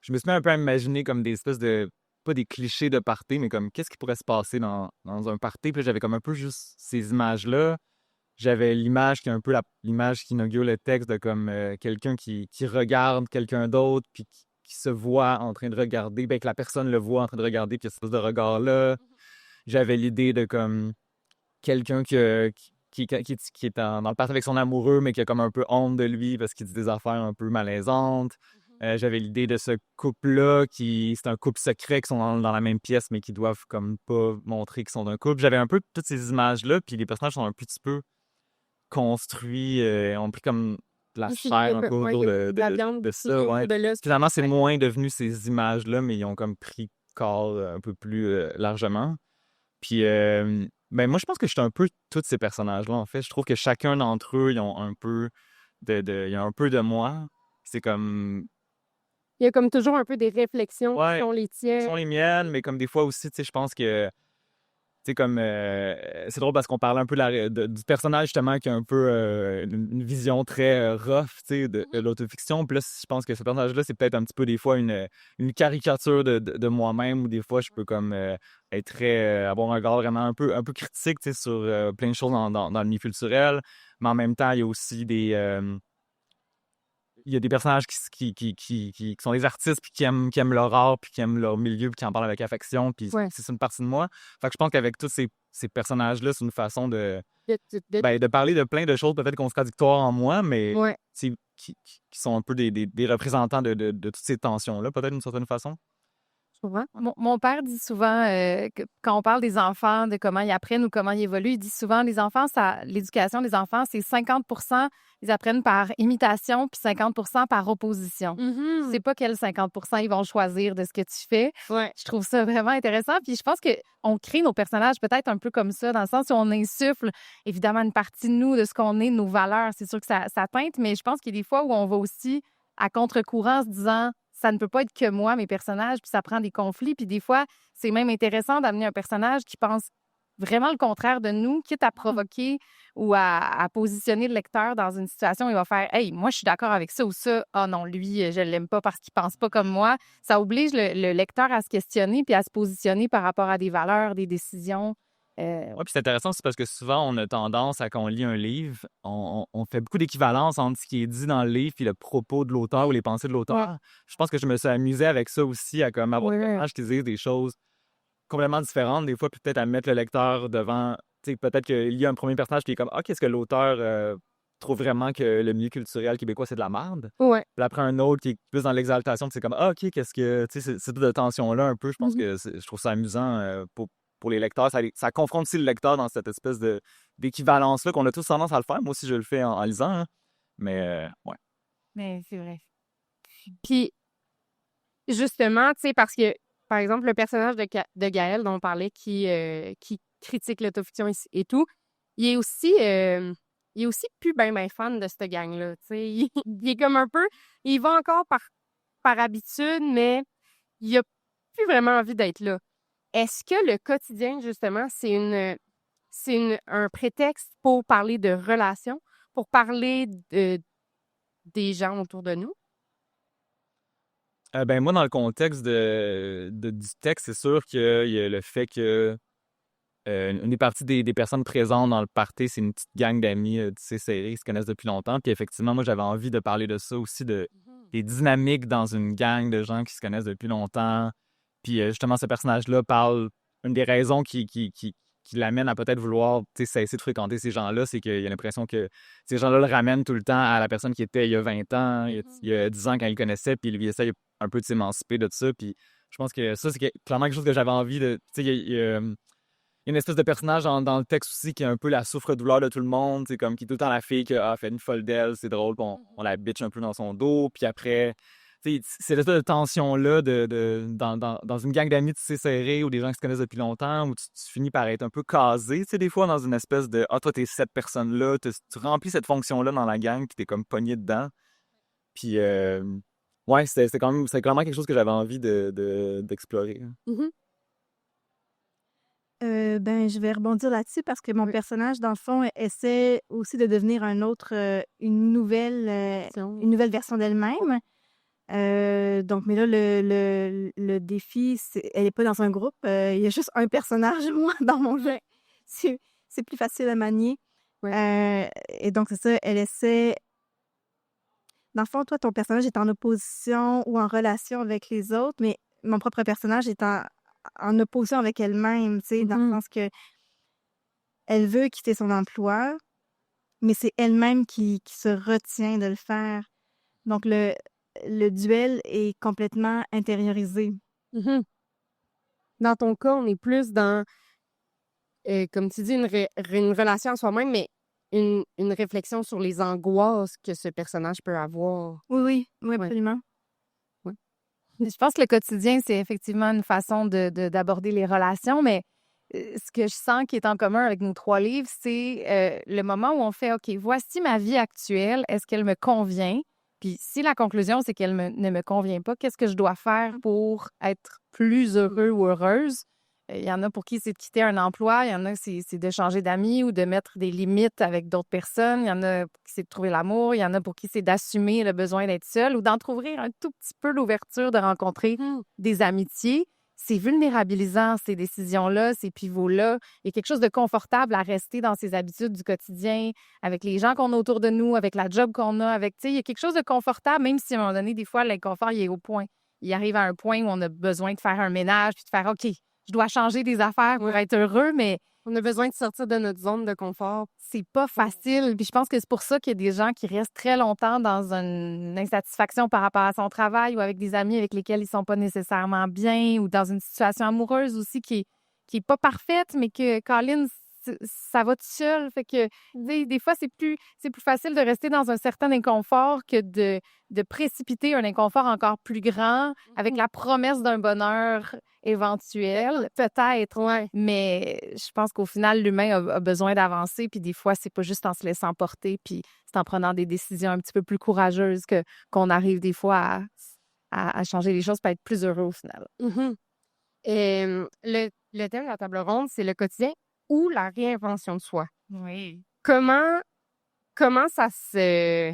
Je me suis mis un peu à imaginer comme des espèces de... Pas des clichés de party, mais comme qu'est-ce qui pourrait se passer dans un party. Puis là, j'avais comme un peu juste ces images-là. J'avais l'image qui est un peu l'image qui inaugure le texte de comme quelqu'un qui regarde quelqu'un d'autre, puis qui se voit en train de regarder, que la personne le voit en train de regarder, puis il y a cette espèce de regard-là. J'avais l'idée de comme quelqu'un qui est dans le party avec son amoureux, mais qui a comme un peu honte de lui parce qu'il dit des affaires un peu malaisantes. J'avais l'idée de ce couple-là c'est un couple secret qui sont dans la même pièce, mais qui doivent comme pas montrer qu'ils sont d'un couple. J'avais un peu toutes ces images-là, puis les personnages sont un petit peu construits, ont pris comme de la chair un peu autour de ça. Ouais. Finalement, c'est moins devenu ces images-là, mais ils ont comme pris corps un peu plus largement. Puis, moi, je pense que je suis un peu tous ces personnages-là, en fait. Je trouve que chacun d'entre eux, ils ont un peu il y a un peu de moi. C'est comme... Il y a comme toujours un peu des réflexions qui sont les tiennes. Qui sont les miennes, mais comme des fois aussi, tu sais, je pense que... Tu sais, comme... c'est drôle parce qu'on parlait un peu du personnage, justement, qui a un peu une vision très rough, tu sais, de l'autofiction. Puis là, je pense que ce personnage-là, c'est peut-être un petit peu, des fois, une caricature de moi-même, où des fois, je peux comme être très... avoir un regard vraiment un peu critique, tu sais, sur plein de choses dans le milieu culturel. Mais en même temps, il y a aussi des il y a des personnages qui sont des artistes, puis qui aiment leur art, puis qui aiment leur milieu, puis qui en parlent avec affection, puis Ouais. c'est une partie de moi. Fait que je pense qu'avec tous ces personnages-là, c'est une façon de De- parler de plein de choses peut-être contradictoires en moi, mais Ouais. qui sont un peu des représentants de toutes ces tensions-là, peut-être d'une certaine façon. Je comprends. Mon père dit souvent, que quand on parle des enfants, de comment ils apprennent ou comment ils évoluent, il dit souvent, les enfants, l'éducation des enfants, c'est 50 ils apprennent par imitation, puis 50 par opposition. Mhm. C'est pas quel 50 ils vont choisir de ce que tu fais. Ouais. Je trouve ça vraiment intéressant. Puis je pense qu'on crée nos personnages peut-être un peu comme ça, dans le sens où on insuffle évidemment une partie de nous, de ce qu'on est, de nos valeurs. C'est sûr que ça teinte, mais je pense qu'il y a des fois où on va aussi à contre-courant en se disant ça ne peut pas être que moi, mes personnages, puis ça prend des conflits. Puis des fois, c'est même intéressant d'amener un personnage qui pense vraiment le contraire de nous, quitte à provoquer ou à positionner le lecteur dans une situation où il va faire « Hey, moi, je suis d'accord avec ça » ou ça « Ah non, lui, je l'aime pas parce qu'il pense pas comme moi ». Ça oblige le lecteur à se questionner puis à se positionner par rapport à des valeurs, des décisions. Ouais, puis c'est intéressant, c'est parce que souvent, on a tendance à, quand on lit un livre, on fait beaucoup d'équivalence entre ce qui est dit dans le livre et le propos de l'auteur ou les pensées de l'auteur. Je pense que je me suis amusé avec ça aussi, à comme avoir des personnages qui disent des choses complètement différentes, des fois, puis peut-être à mettre le lecteur devant. Tu sais, peut-être qu'il y a un premier personnage qui est comme « Ah, qu'est-ce que l'auteur trouve vraiment que le milieu culturel québécois, c'est de la merde? » Ouais. Puis après, un autre qui est plus dans l'exaltation, puis c'est comme « Ah, OK, qu'est-ce que... » Tu sais, cette de tension-là, un peu, je pense que je trouve ça amusant pour les lecteurs. Ça confronte aussi le lecteur dans cette espèce d'équivalence-là qu'on a tous tendance à le faire. Moi aussi, je le fais en lisant. Hein. Mais, ouais. Mais c'est vrai. Puis, justement, tu sais, parce que, par exemple, le personnage de Gaël dont on parlait qui critique l'autofiction et tout, il est aussi plus ben fan de cette gang-là. Tu sais, il est comme un peu. Il va encore par habitude, mais il a plus vraiment envie d'être là. Est-ce que le quotidien, justement, un prétexte pour parler de relations, pour parler des gens autour de nous? Ben, moi, dans le contexte du texte, c'est sûr qu'il y a le fait que une des parties des personnes présentes dans le party, c'est une petite gang d'amis tissés serrés qui se connaissent depuis longtemps. Puis effectivement, moi, j'avais envie de parler de ça aussi, des dynamiques dans une gang de gens qui se connaissent depuis longtemps. Puis justement, ce personnage-là parle. Une des raisons qui l'amène à peut-être vouloir cesser de fréquenter ces gens-là, c'est qu'il a l'impression que ces gens-là le ramènent tout le temps à la personne qui était il y a 20 ans, il y a 10 ans quand il le connaissait, puis lui essaye un peu de s'émanciper de ça. Puis je pense que ça, c'est clairement quelque chose que j'avais envie de. Tu sais, il y a une espèce de personnage dans le texte aussi qui est un peu la souffre-douleur de tout le monde. C'est comme qui est tout le temps la fille qui a fait une folle d'elle, c'est drôle, puis on la bitch un peu dans son dos. Puis après, c'est l'espèce de tension-là dans une gang d'amis tissés serrés ou des gens qui se connaissent depuis longtemps où tu finis par être un peu casé, des fois dans une espèce de « Ah, toi, t'es cette personne-là, tu remplis cette fonction-là dans la gang, puis t'es comme pogné dedans. » Puis, ouais, c'est clairement quelque chose que j'avais envie d'explorer. Mm-hmm. Ben, je vais rebondir là-dessus parce que mon personnage, dans le fond, essaie aussi de devenir une nouvelle version d'elle-même. Donc, mais là, le défi, elle n'est pas dans un groupe. Il y a juste un personnage, moi, dans mon jeu. C'est plus facile à manier. Ouais. Et donc, c'est ça, elle essaie... Dans le fond, toi, ton personnage est en opposition ou en relation avec les autres, mais mon propre personnage est en opposition avec elle-même, tu sais, dans le sens que elle veut quitter son emploi, mais c'est elle-même qui se retient de le faire. Donc, le duel est complètement intériorisé. Mm-hmm. Dans ton cas, on est plus dans, comme tu dis, une relation à soi-même, mais une réflexion sur les angoisses que ce personnage peut avoir. Oui, absolument. Ouais. Je pense que le quotidien, c'est effectivement une façon d'aborder les relations, mais ce que je sens qui est en commun avec nos 3 livres, c'est le moment où on fait « OK, voici ma vie actuelle, est-ce qu'elle me convient? » Puis si la conclusion, c'est qu'elle ne me convient pas, qu'est-ce que je dois faire pour être plus heureux ou heureuse? Il y en a pour qui c'est de quitter un emploi, il y en a c'est de changer d'amis ou de mettre des limites avec d'autres personnes, il y en a pour qui c'est de trouver l'amour, il y en a pour qui c'est d'assumer le besoin d'être seul ou d'entrouvrir un tout petit peu l'ouverture de rencontrer des amitiés. c'est vulnérabilisant, ces décisions-là, ces pivots-là. Il y a quelque chose de confortable à rester dans ses habitudes du quotidien, avec les gens qu'on a autour de nous, avec la job qu'on a, avec, tu sais, il y a quelque chose de confortable, même si à un moment donné, des fois, l'inconfort, il est au point. Il arrive à un point où on a besoin de faire un ménage puis de faire, OK, je dois changer des affaires pour être heureux, mais On a besoin de sortir de notre zone de confort. c'est pas facile. Puis je pense que c'est pour ça qu'il y a des gens qui restent très longtemps dans une insatisfaction par rapport à son travail ou avec des amis avec lesquels ils sont pas nécessairement bien ou dans une situation amoureuse aussi qui est pas parfaite, mais que, Colin, ça va tout seul. Fait que, tu sais, des fois, c'est plus facile de rester dans un certain inconfort que de précipiter un inconfort encore plus grand avec la promesse d'un bonheur éventuel, peut-être. Ouais. Mais je pense qu'au final, l'humain a besoin d'avancer. Puis des fois, c'est pas juste en se laissant porter, puis c'est en prenant des décisions un petit peu plus courageuses qu'on arrive des fois à changer les choses, pour être plus heureux au final. Mhm. Le thème de la table ronde, c'est le quotidien ou la réinvention de soi. Oui. Comment ça se...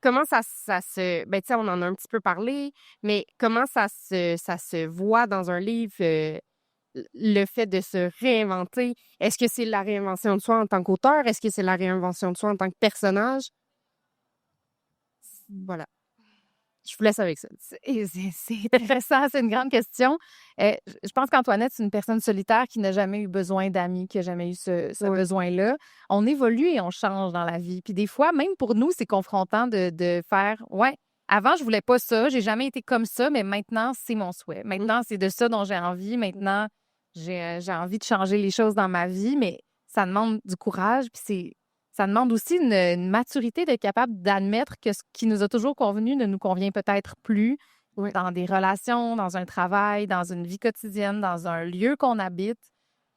Comment ça se... Ben, tu sais, on en a un petit peu parlé, mais comment ça se voit dans un livre, le fait de se réinventer? Est-ce que c'est la réinvention de soi en tant qu'auteur? Est-ce que c'est la réinvention de soi en tant que personnage? Voilà. Je vous laisse avec ça. C'est intéressant, c'est une grande question. Je pense qu'Antoinette, c'est une personne solitaire qui n'a jamais eu besoin d'amis, qui n'a jamais eu ce Oui. besoin-là. On évolue et on change dans la vie. Puis des fois, même pour nous, c'est confrontant de faire, ouais, avant, je voulais pas ça, j'ai jamais été comme ça, mais maintenant, c'est mon souhait. Maintenant, c'est de ça dont j'ai envie. Maintenant, j'ai envie de changer les choses dans ma vie, mais ça demande du courage, puis ça demande aussi une maturité d'être capable d'admettre que ce qui nous a toujours convenu ne nous convient peut-être plus Oui. dans des relations, dans un travail, dans une vie quotidienne, dans un lieu qu'on habite.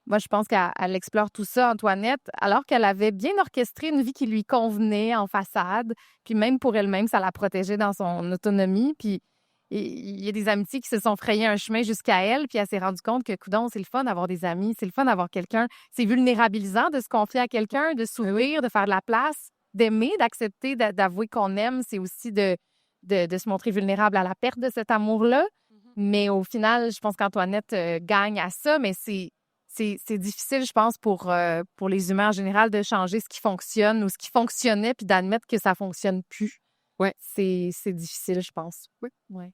Moi, je pense qu'elle explore tout ça, Antoinette, alors qu'elle avait bien orchestré une vie qui lui convenait en façade, puis même pour elle-même, ça la protégeait dans son autonomie, puis il y a des amitiés qui se sont frayées un chemin jusqu'à elle, puis elle s'est rendue compte que, coudonc, c'est le fun d'avoir des amis, c'est le fun d'avoir quelqu'un. C'est vulnérabilisant de se confier à quelqu'un, de s'ouvrir, de faire de la place, d'aimer, d'accepter, d'avouer qu'on aime. C'est aussi de se montrer vulnérable à la perte de cet amour-là. Mais au final, je pense qu'Antoinette gagne à ça, mais c'est difficile, je pense, pour les humains en général de changer ce qui fonctionne ou ce qui fonctionnait, puis d'admettre que ça fonctionne plus. Ouais. C'est difficile, je pense. Oui. Ouais.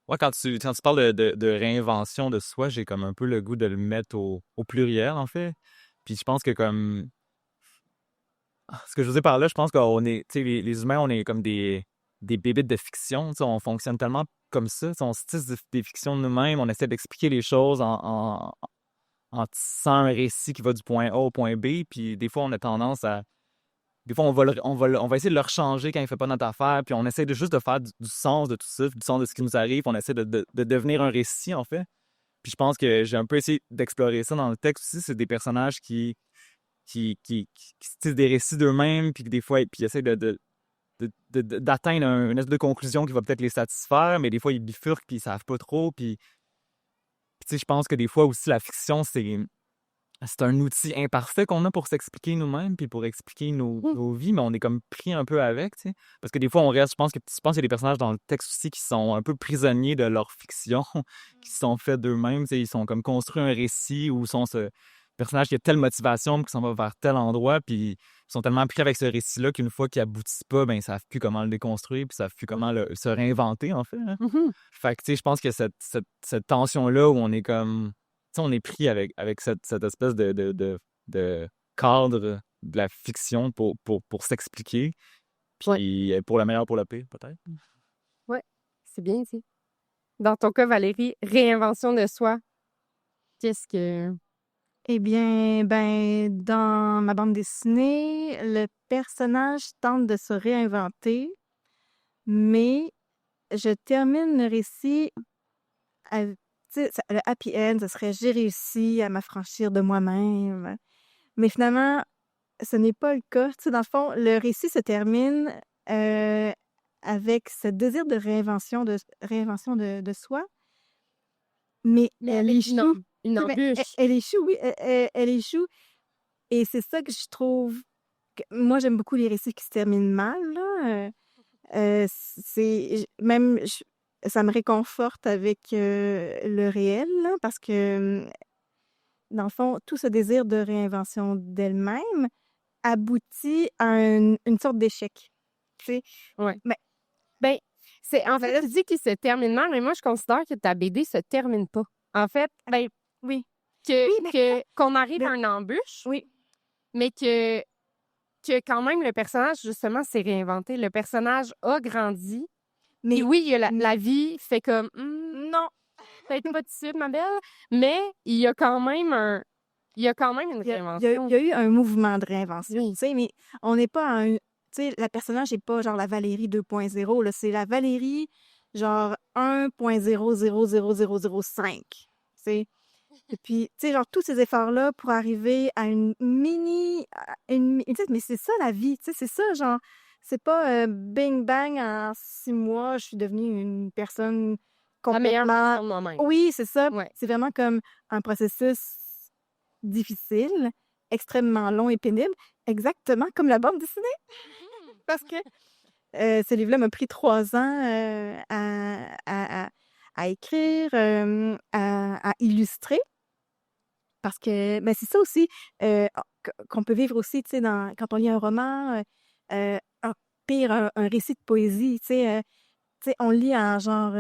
Ouais, quand tu parles de réinvention de soi, j'ai comme un peu le goût de le mettre au pluriel, en fait. Puis je pense que comme... Ce que je veux dire par là, je pense qu'on est... Tu sais, les humains, on est comme des bébites de fiction. Tu sais, on fonctionne tellement comme ça. Tu sais, on se tisse des fictions de nous-mêmes. On essaie d'expliquer les choses en tissant un récit qui va du point A au point B. Puis des fois, on a tendance à... Des fois, on va essayer de le rechanger quand il ne fait pas notre affaire, puis on essaie juste de faire du sens de tout ça, du sens de ce qui nous arrive. On essaie de devenir un récit, en fait. Puis je pense que j'ai un peu essayé d'explorer ça dans le texte aussi. C'est des personnages qui se tissent des récits d'eux-mêmes, puis que des fois, puis essaient d'atteindre une espèce de conclusion qui va peut-être les satisfaire, mais des fois, ils bifurquent, puis ils savent pas trop. Puis tu sais, je pense que des fois aussi, la fiction, c'est un outil imparfait qu'on a pour s'expliquer nous-mêmes puis pour expliquer nos vies, mais on est comme pris un peu avec, tu sais. Parce que des fois, on reste, je pense qu'il y a des personnages dans le texte aussi qui sont un peu prisonniers de leur fiction, qui se sont faits d'eux-mêmes, tu sais. Ils sont comme construits un récit où sont ce personnage qui a telle motivation puis qui s'en va vers tel endroit, puis ils sont tellement pris avec ce récit-là qu'une fois qu'il aboutit pas, ben ils savent plus comment le déconstruire puis ils savent plus comment se réinventer, en fait, hein. Fait que, tu sais, je pense que cette tension-là où on est comme... Tu sais, on est pris avec cette espèce de cadre de la fiction pour s'expliquer, puis pour le meilleur, pour le pire, peut-être. Ouais, c'est bien dit. Dans ton cas, Valérie, réinvention de soi, qu'est-ce que... Eh bien, dans ma bande dessinée, le personnage tente de se réinventer, mais je termine le récit avec, tu sais, le happy end, ce serait j'ai réussi à m'affranchir de moi-même. Mais finalement, ce n'est pas le cas. Tu sais, dans le fond, le récit se termine avec ce désir de réinvention de soi, mais elle avec échoue. une Oui, mais embûche. elle échoue, oui, elle échoue. Et c'est ça que je trouve. Moi, j'aime beaucoup les récits qui se terminent mal, là. C'est même. ça me réconforte avec le réel, là, parce que, dans le fond, tout ce désir de réinvention d'elle-même aboutit à une sorte d'échec. Tu sais? Ouais. Mais Ben, en mais fait, là, tu dis qu'il se termine mal, mais moi, je considère que ta BD se termine pas. En fait, ben, oui. Oui, mais qu'on arrive ben à une embûche, oui. mais que quand même le personnage, justement, s'est réinventé. Le personnage a grandi. Mais Et oui, il y a la mais vie fait comme non, peut-être pas tout de suite, ma belle, mais il y a quand même une il y a réinvention. eu un mouvement de réinvention, Oui. tu sais? Mais on n'est pas à un tu sais, la personnage n'est pas genre la Valérie 2.0, là, c'est la Valérie genre 1.0000005, tu sais? Et puis, tu sais, genre tous ces efforts-là pour arriver à tu sais, mais c'est ça la vie, tu sais? C'est ça, genre, c'est pas, bing bang en 6 mois, je suis devenue une personne La meilleure complètement version de moi-même. oui, c'est ça. Ouais. C'est vraiment comme un processus difficile, extrêmement long et pénible, exactement comme la bande dessinée. Parce que ce livre-là m'a pris 3 ans à écrire, à illustrer. Parce que ben, c'est ça aussi qu'on peut vivre aussi, tu sais, quand on lit un roman, pire, un récit de poésie, tu sais, on lit en genre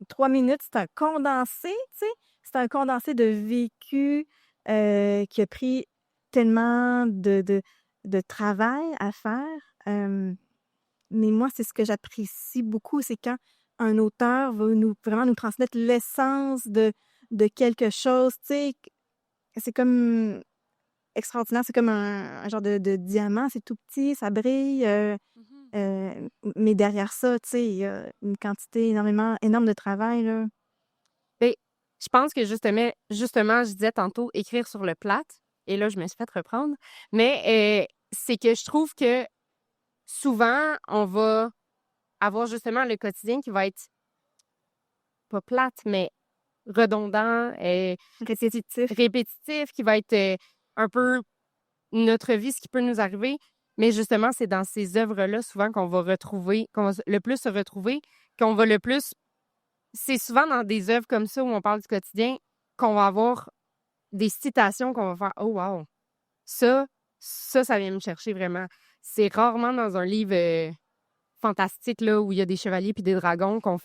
3 minutes, c'est un condensé, tu sais, c'est un condensé de vécu qui a pris tellement de travail à faire. Mais moi, c'est ce que j'apprécie beaucoup, c'est quand un auteur va vraiment nous transmettre l'essence de quelque chose, tu sais. C'est comme extraordinaire, c'est comme un genre de diamant, c'est tout petit, ça brille, mais derrière ça, tu sais, il y a une quantité énorme de travail, là. Ben, je pense que justement, je disais tantôt écrire sur le plate, et là, je me suis fait reprendre, mais c'est que je trouve que souvent, on va avoir justement le quotidien qui va être pas plate, mais redondant, Répétitif. répétitif, qui va être un peu notre vie, ce qui peut nous arriver. Mais justement, c'est dans ces œuvres-là souvent qu'on va le plus se retrouver, qu'on va le plus. C'est souvent dans des œuvres comme ça où on parle du quotidien qu'on va avoir des citations qu'on va faire oh wow, ça vient me chercher vraiment. C'est rarement dans un livre fantastique là où il y a des chevaliers puis des dragons qu'on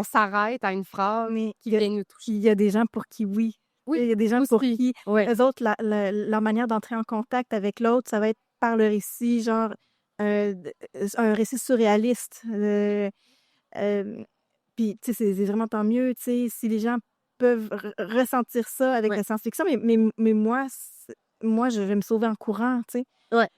s'arrête à une phrase Mais qui vient nous toucher. il y a des gens pour qui oui. Oui, Il y a des gens pour aussi. qui, Ouais. eux autres, leur manière d'entrer en contact avec l'autre, ça va être par le récit, genre un récit surréaliste. Puis, tu sais, c'est vraiment tant mieux, tu sais, si les gens peuvent ressentir ça avec Ouais. la science-fiction, mais moi, je vais me sauver en courant, tu sais. Ouais.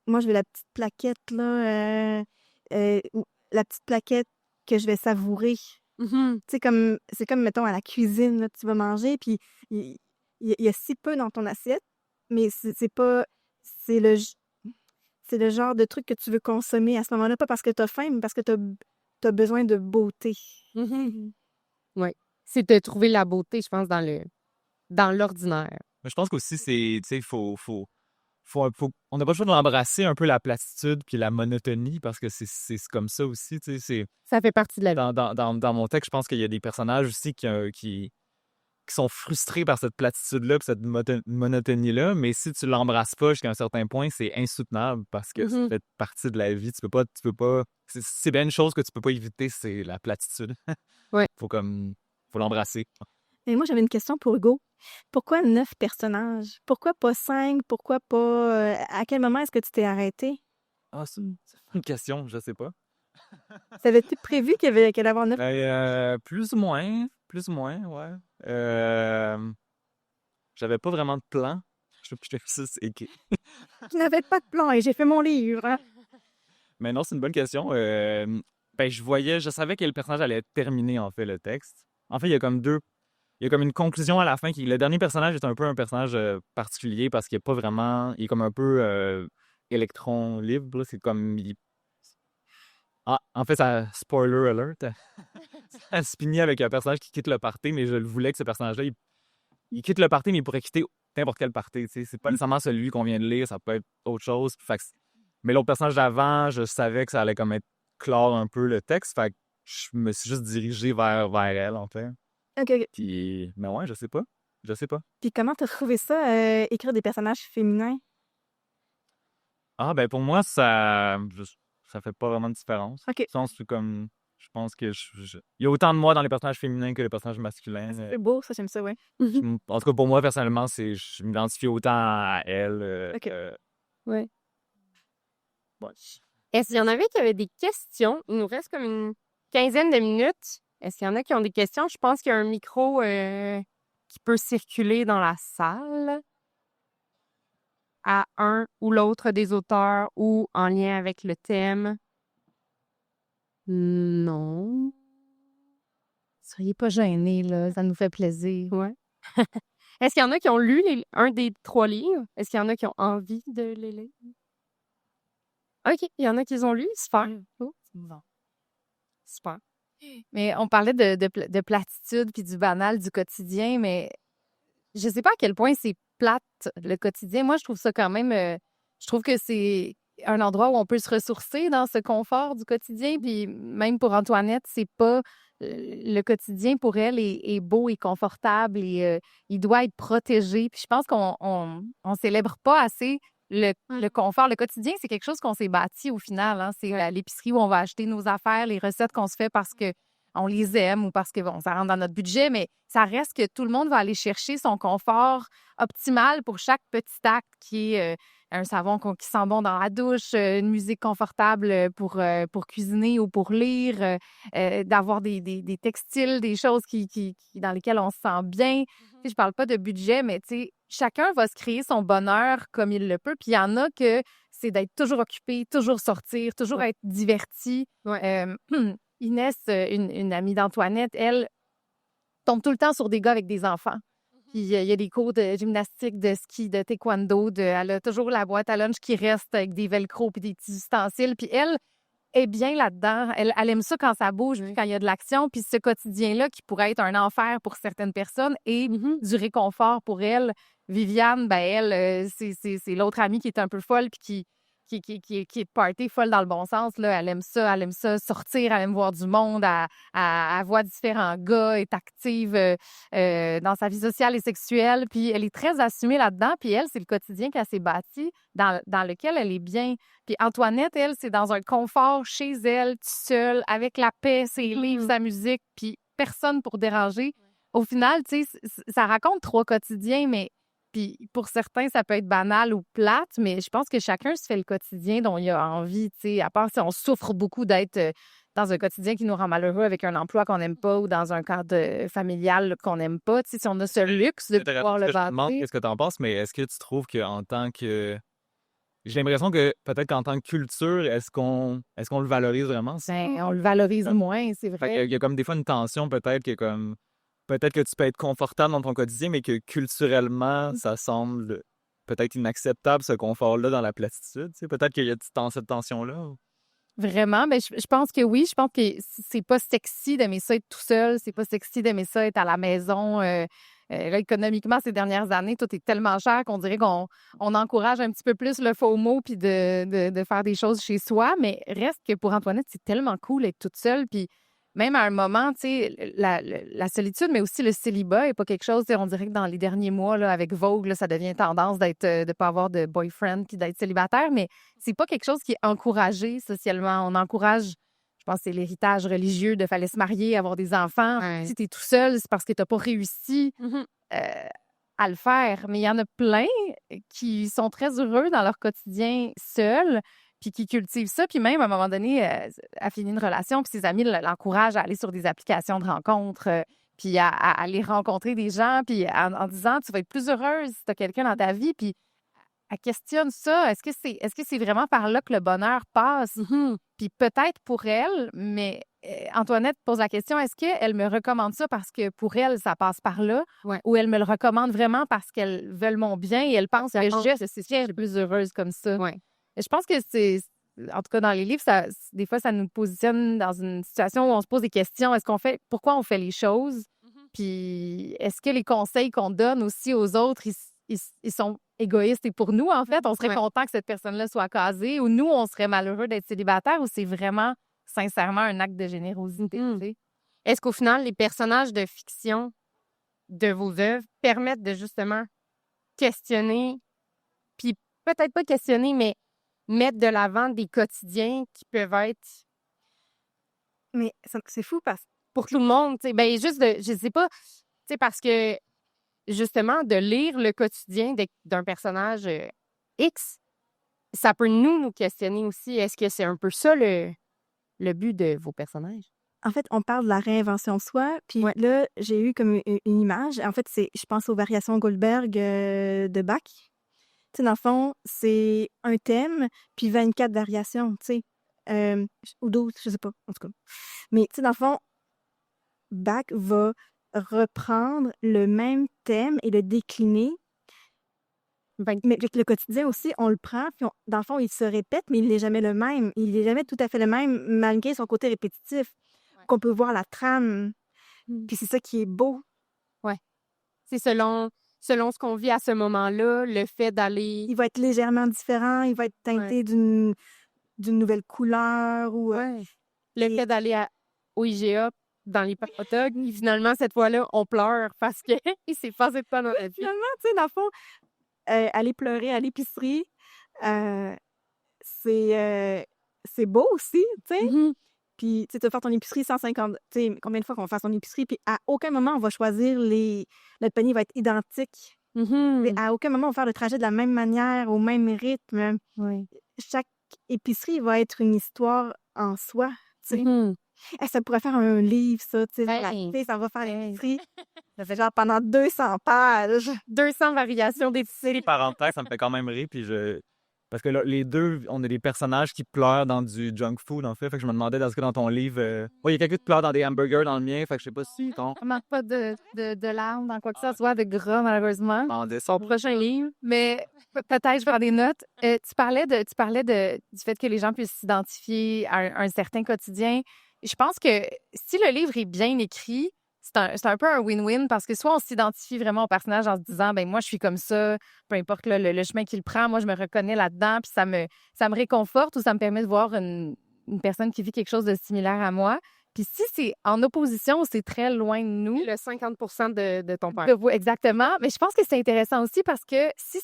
Moi, je veux la petite plaquette, là, la petite plaquette que je vais savourer. Mhm. Tu sais, c'est comme, mettons, à la cuisine, là, tu vas manger, puis il y a si peu dans ton assiette, mais c'est pas, c'est c'est le genre de truc que tu veux consommer à ce moment-là, pas parce que tu as faim, mais parce que tu as besoin de beauté. Mhm. Oui. C'est de trouver la beauté, je pense, dans l'ordinaire. Mais je pense qu'aussi, c'est, tu sais, on n'a pas le choix de l'embrasser un peu la platitude puis la monotonie parce que c'est comme ça aussi, tu sais. Ça fait partie de la vie. Dans mon texte, je pense qu'il y a des personnages aussi qui sont frustrés par cette platitude-là puis cette monotonie-là, mais si tu l'embrasses pas jusqu'à un certain point, c'est insoutenable parce que ça fait partie de la vie. Tu peux pas. C'est bien une chose que tu peux pas éviter, c'est la platitude. Ouais. Faut l'embrasser. Et moi, j'avais une question pour Hugo. Pourquoi 9 personnages? Pourquoi pas 5? Pourquoi pas... à quel moment est-ce que tu t'es arrêté? Ah, c'est une question, je sais pas. T'avais-tu prévu qu'il allait avoir 9? Plus ou moins, ouais. J'avais pas vraiment de plan. Je fais juste écrire. Tu n'avais pas de plan et j'ai fait mon livre, hein? Mais non, c'est une bonne question. Ben, je savais que le personnage allait terminer, en fait, le texte. En fait, il y a comme une conclusion à la fin. Le dernier personnage est un peu un personnage particulier parce qu'il est pas vraiment... Il est comme un peu électron libre, là. C'est comme... Ah, en fait, ça... Spoiler alert. Ça se finit avec un personnage qui quitte le party, mais je le voulais que ce personnage-là, il quitte le party, mais il pourrait quitter n'importe quel party, tu sais. C'est pas nécessairement celui qu'on vient de lire, ça peut être autre chose. Mais l'autre personnage d'avant, je savais que ça allait comme être clore un peu le texte. Fait que je me suis juste dirigé vers elle, en fait. OK. Puis, mais ouais, je sais pas. Je sais pas. Puis comment t'as trouvé ça, écrire des personnages féminins? Ah, ben pour moi, ça fait pas vraiment de différence. OK. Dans le sens où, comme, je pense que il y a autant de moi dans les personnages féminins que les personnages masculins. C'est beau, ça, j'aime ça, ouais. En tout cas, pour moi, personnellement, je m'identifie autant à elle. OK. Ouais. Ouais. Est-ce qu'il y en avait qui avaient des questions? Il nous reste comme une quinzaine de minutes. Est-ce qu'il y en a qui ont des questions? Je pense qu'il y a un micro qui peut circuler dans la salle à un ou l'autre des auteurs ou en lien avec le thème. Non. Soyez pas gênés, là. Ça nous fait plaisir. Ouais. Est-ce qu'il y en a qui ont lu un des 3 livres? Est-ce qu'il y en a qui ont envie de les lire? OK, il y en a qui les ont lus. Super. Oh, Bon. super. Mais on parlait de platitude puis du banal du quotidien, mais je sais pas à quel point c'est plate, le quotidien. Moi, je trouve ça quand même... je trouve que c'est un endroit où on peut se ressourcer dans ce confort du quotidien. Puis même pour Antoinette, c'est pas... le quotidien, pour elle, est beau et confortable et il doit être protégé. Puis je pense qu'on célèbre pas assez le confort. Le quotidien, c'est quelque chose qu'on s'est bâti au final. Hein. C'est à l'épicerie où on va acheter nos affaires, les recettes qu'on se fait parce que on les aime ou parce que bon, ça rentre dans notre budget, mais ça reste que tout le monde va aller chercher son confort optimal pour chaque petit acte qui est un savon qui sent bon dans la douche, une musique confortable pour cuisiner ou pour lire, d'avoir des textiles, des choses dans lesquelles on se sent bien. Tu sais, je parle pas de budget, mais tu sais, chacun va se créer son bonheur comme il le peut. Puis il y en a que c'est d'être toujours occupé, toujours sortir, toujours être diverti. Ouais. Inès, une amie d'Antoinette, elle tombe tout le temps sur des gars avec des enfants. Puis il y a des cours de gymnastique, de ski, de taekwondo. Elle a toujours la boîte à lunch qui reste avec des velcro puis des petits ustensiles. Puis elle est bien là-dedans. Elle aime ça quand ça bouge, quand il y a de l'action. Puis ce quotidien-là, qui pourrait être un enfer pour certaines personnes, est du réconfort pour elle. Viviane, ben elle, c'est l'autre amie qui est un peu folle puis qui est party folle dans le bon sens. Là. Elle aime ça sortir, elle aime voir du monde, elle voit différents gars, est active dans sa vie sociale et sexuelle. Puis elle est très assumée là-dedans. Puis elle, c'est le quotidien qu'elle s'est bâti, dans lequel elle est bien. Puis Antoinette, elle, c'est dans un confort chez elle, toute seule, avec la paix, ses livres, sa musique, puis personne pour déranger. Au final, tu sais, ça raconte 3 quotidiens, mais puis pour certains, ça peut être banal ou plate, mais je pense que chacun se fait le quotidien dont il a envie, tu sais, à part si on souffre beaucoup d'être dans un quotidien qui nous rend malheureux avec un emploi qu'on n'aime pas ou dans un cadre familial qu'on n'aime pas, tu sais, si on a ce luxe de pouvoir le Je me demande bâtir. qu'est-ce que tu en penses, mais est-ce que tu trouves qu'en tant que... J'ai l'impression que peut-être qu'en tant que culture, est-ce qu'on le valorise vraiment? Ben, on le valorise moins, c'est Fait vrai. qu'il y a comme des fois une tension peut-être que comme... Peut-être que tu peux être confortable dans ton quotidien, mais que culturellement, ça semble peut-être inacceptable, ce confort-là, dans la platitude. Tu sais, peut-être qu'il y a cette tension-là. Vraiment, ben je pense que oui. Je pense que c'est pas sexy d'aimer ça être tout seul. C'est pas sexy d'aimer ça être à la maison. Là, économiquement, ces dernières années, tout est tellement cher qu'on dirait qu'on encourage un petit peu plus le FOMO puis de faire des choses chez soi. Mais reste que pour Antoinette, c'est tellement cool d'être toute seule. Puis même à un moment, tu sais, la solitude, mais aussi le célibat n'est pas quelque chose, tu sais, on dirait que dans les derniers mois, là, avec Vogue, là, ça devient tendance de ne pas avoir de boyfriend puis d'être célibataire, mais c'est pas quelque chose qui est encouragé socialement. On encourage, je pense que c'est l'héritage religieux de fallait se marier, avoir des enfants. Ouais. Si tu es tout seul, c'est parce que tu n'as pas réussi à le faire. Mais il y en a plein qui sont très heureux dans leur quotidien seuls, puis qui cultivent ça, puis même, à un moment donné, a fini une relation, puis ses amis l'encouragent à aller sur des applications de rencontres, puis à aller rencontrer des gens, puis en disant, tu vas être plus heureuse si tu as quelqu'un dans ta vie, puis elle questionne ça. Est-ce que c'est vraiment par là que le bonheur passe? Puis peut-être pour elle, mais Antoinette pose la question, est-ce qu'elle me recommande ça parce que pour elle, ça passe par là? Ouais. Ou elle me le recommande vraiment parce qu'elle veut mon bien et elle pense que pense- je suis plus heureuse comme ça? Ouais. Je pense que en tout cas, dans les livres, des fois, ça nous positionne dans une situation où on se pose des questions. Pourquoi on fait les choses? Puis, est-ce que les conseils qu'on donne aussi aux autres, ils sont égoïstes et pour nous, en fait, on serait Ouais. content que cette personne-là soit casée ou nous, on serait malheureux d'être célibataire ou c'est vraiment sincèrement un acte de générosité. Mhm. Tu sais. Est-ce qu'au final, les personnages de fiction de vos œuvres permettent de justement questionner, puis peut-être pas questionner, mais mettre de l'avant des quotidiens qui peuvent être Mais c'est fou parce que pour tout le monde, tu sais, ben juste de, je sais pas, tu sais, parce que justement, de lire le quotidien d'un personnage X, ça peut nous questionner aussi. Est-ce que c'est un peu ça le but de vos personnages? en fait, on parle de la réinvention de soi. Puis Ouais. là, j'ai eu comme une image. En fait, je pense aux variations Goldberg de Bach. Tu sais, dans le fond, c'est un thème, puis 24 variations, tu sais. Ou 12, je sais pas, en tout cas. Mais tu sais, dans le fond, Bach va reprendre le même thème et le décliner. Ben, Mais avec le quotidien aussi, on le prend, puis dans le fond, il se répète, mais il n'est jamais le même. Il n'est jamais tout à fait le même, malgré son côté répétitif. Ouais. Qu'on peut voir la trame. Mm. Puis c'est ça qui est beau. c'est selon ce qu'on vit à ce moment-là, le fait d'aller... Il va être légèrement différent, il va être teinté d'une nouvelle couleur ou Le et- fait d'aller au IGA dans les hot dogs, et finalement, cette fois-là, on pleure parce que il s'est passé de quoi dans la vie. finalement, tu sais, dans le fond, aller pleurer à l'épicerie, euh, c'est beau aussi, tu sais. Mhm. Puis, tu sais, tu vas faire ton épicerie 150... Tu sais, combien de fois qu'on va faire son épicerie, puis à aucun moment, on va choisir notre panier va être identique. Mhm. À aucun moment, on va faire le trajet de la même manière, au même rythme. Oui. Chaque épicerie va être une histoire en soi, tu sais. Mhm. Ça pourrait faire un livre, ça, tu sais. La Hey. fille, ça va faire Hey. l'épicerie. Ça fait genre pendant 200 pages. 200 variations d'épicerie. Parenthèse, ça me fait quand même rire, puis parce que là, les deux, on a des personnages qui pleurent dans du junk food, en fait. Fait que je me demandais, est-ce que dans ton livre... il y a quelqu'un qui pleure dans des hamburgers dans le mien, fait que je sais pas si ton... On manque pas de larmes dans quoi que ce soit, de gras, malheureusement. demandais ça. Prochain livre. Mais peut-être, je vais prendre des notes. Tu parlais du fait que les gens puissent s'identifier à un certain quotidien. Je pense que si le livre est bien écrit, c'est un peu un win-win parce que soit on s'identifie vraiment au personnage en se disant, ben moi, je suis comme ça, peu importe là, le chemin qu'il prend, moi, je me reconnais là-dedans, puis ça me réconforte ou ça me permet de voir une personne qui vit quelque chose de similaire à moi. Puis si c'est en opposition, c'est très loin de nous. Le 50% de ton père. Exactement. Mais je pense que c'est intéressant aussi parce que si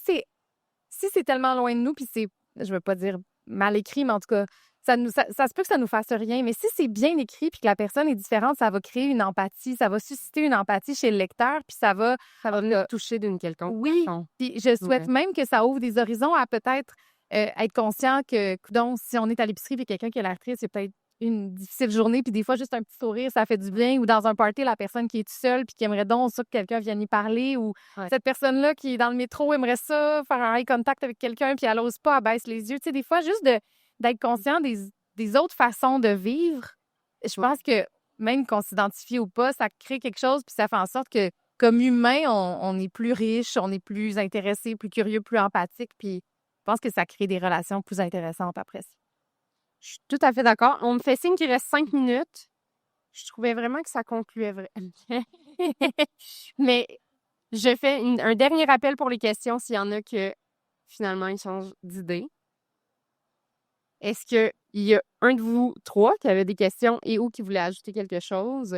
c'est tellement loin de nous, puis je veux pas dire mal écrit, mais en tout cas, ça se peut que ça nous fasse rien. Mais si c'est bien écrit puis que la personne est différente, ça va créer une empathie, ça va susciter une empathie chez le lecteur, puis ça va nous toucher d'une quelconque oui. façon. Puis je souhaite Ouais. même que ça ouvre des horizons à peut-être être conscient que, coudonc, si on est à l'épicerie puis quelqu'un qui a l'air triste, c'est peut-être une difficile journée, puis des fois, juste un petit sourire, ça fait du bien. Ou dans un party, la personne qui est toute seule puis qui aimerait donc ça que quelqu'un vienne y parler. Ou Ouais. cette personne-là qui est dans le métro aimerait ça, faire un eye contact avec quelqu'un puis elle n'ose pas, elle baisse les yeux. Tu sais, des fois, juste d'être conscient des autres façons de vivre, je pense que même qu'on s'identifie ou pas, ça crée quelque chose puis ça fait en sorte que, comme humain, on est plus riche, on est plus intéressé, plus curieux, plus empathique. Puis je pense que ça crée des relations plus intéressantes après ça. Je suis tout à fait d'accord. On me fait signe qu'il reste 5 minutes. Je trouvais vraiment que ça concluait vraiment. Mais je fais un dernier rappel pour les questions s'il y en a que finalement ils changent d'idée. Est-ce qu'il y a un de vous trois qui avait des questions et ou qui voulait ajouter quelque chose?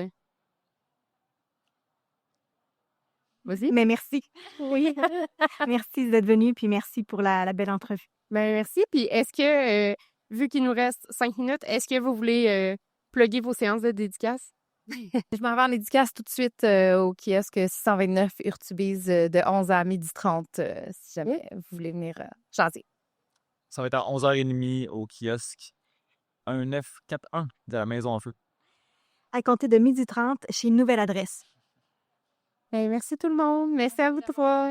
Vas-y. Mais merci. Oui. Merci d'être venu, puis merci pour la belle entrevue. Ben, merci. Puis est-ce que, vu qu'il nous reste 5 minutes, est-ce que vous voulez plugger vos séances de dédicace? Je m'en vais en dédicace tout de suite au kiosque 629 Urtubise de 11 à 12h30 si jamais vous voulez venir jaser. Ça va être à 11h30 au kiosque 1941 de la Maison en Feu. À compter de 12h30 chez Nouvelle Adresse. Ben, merci tout le monde. Merci à vous trois.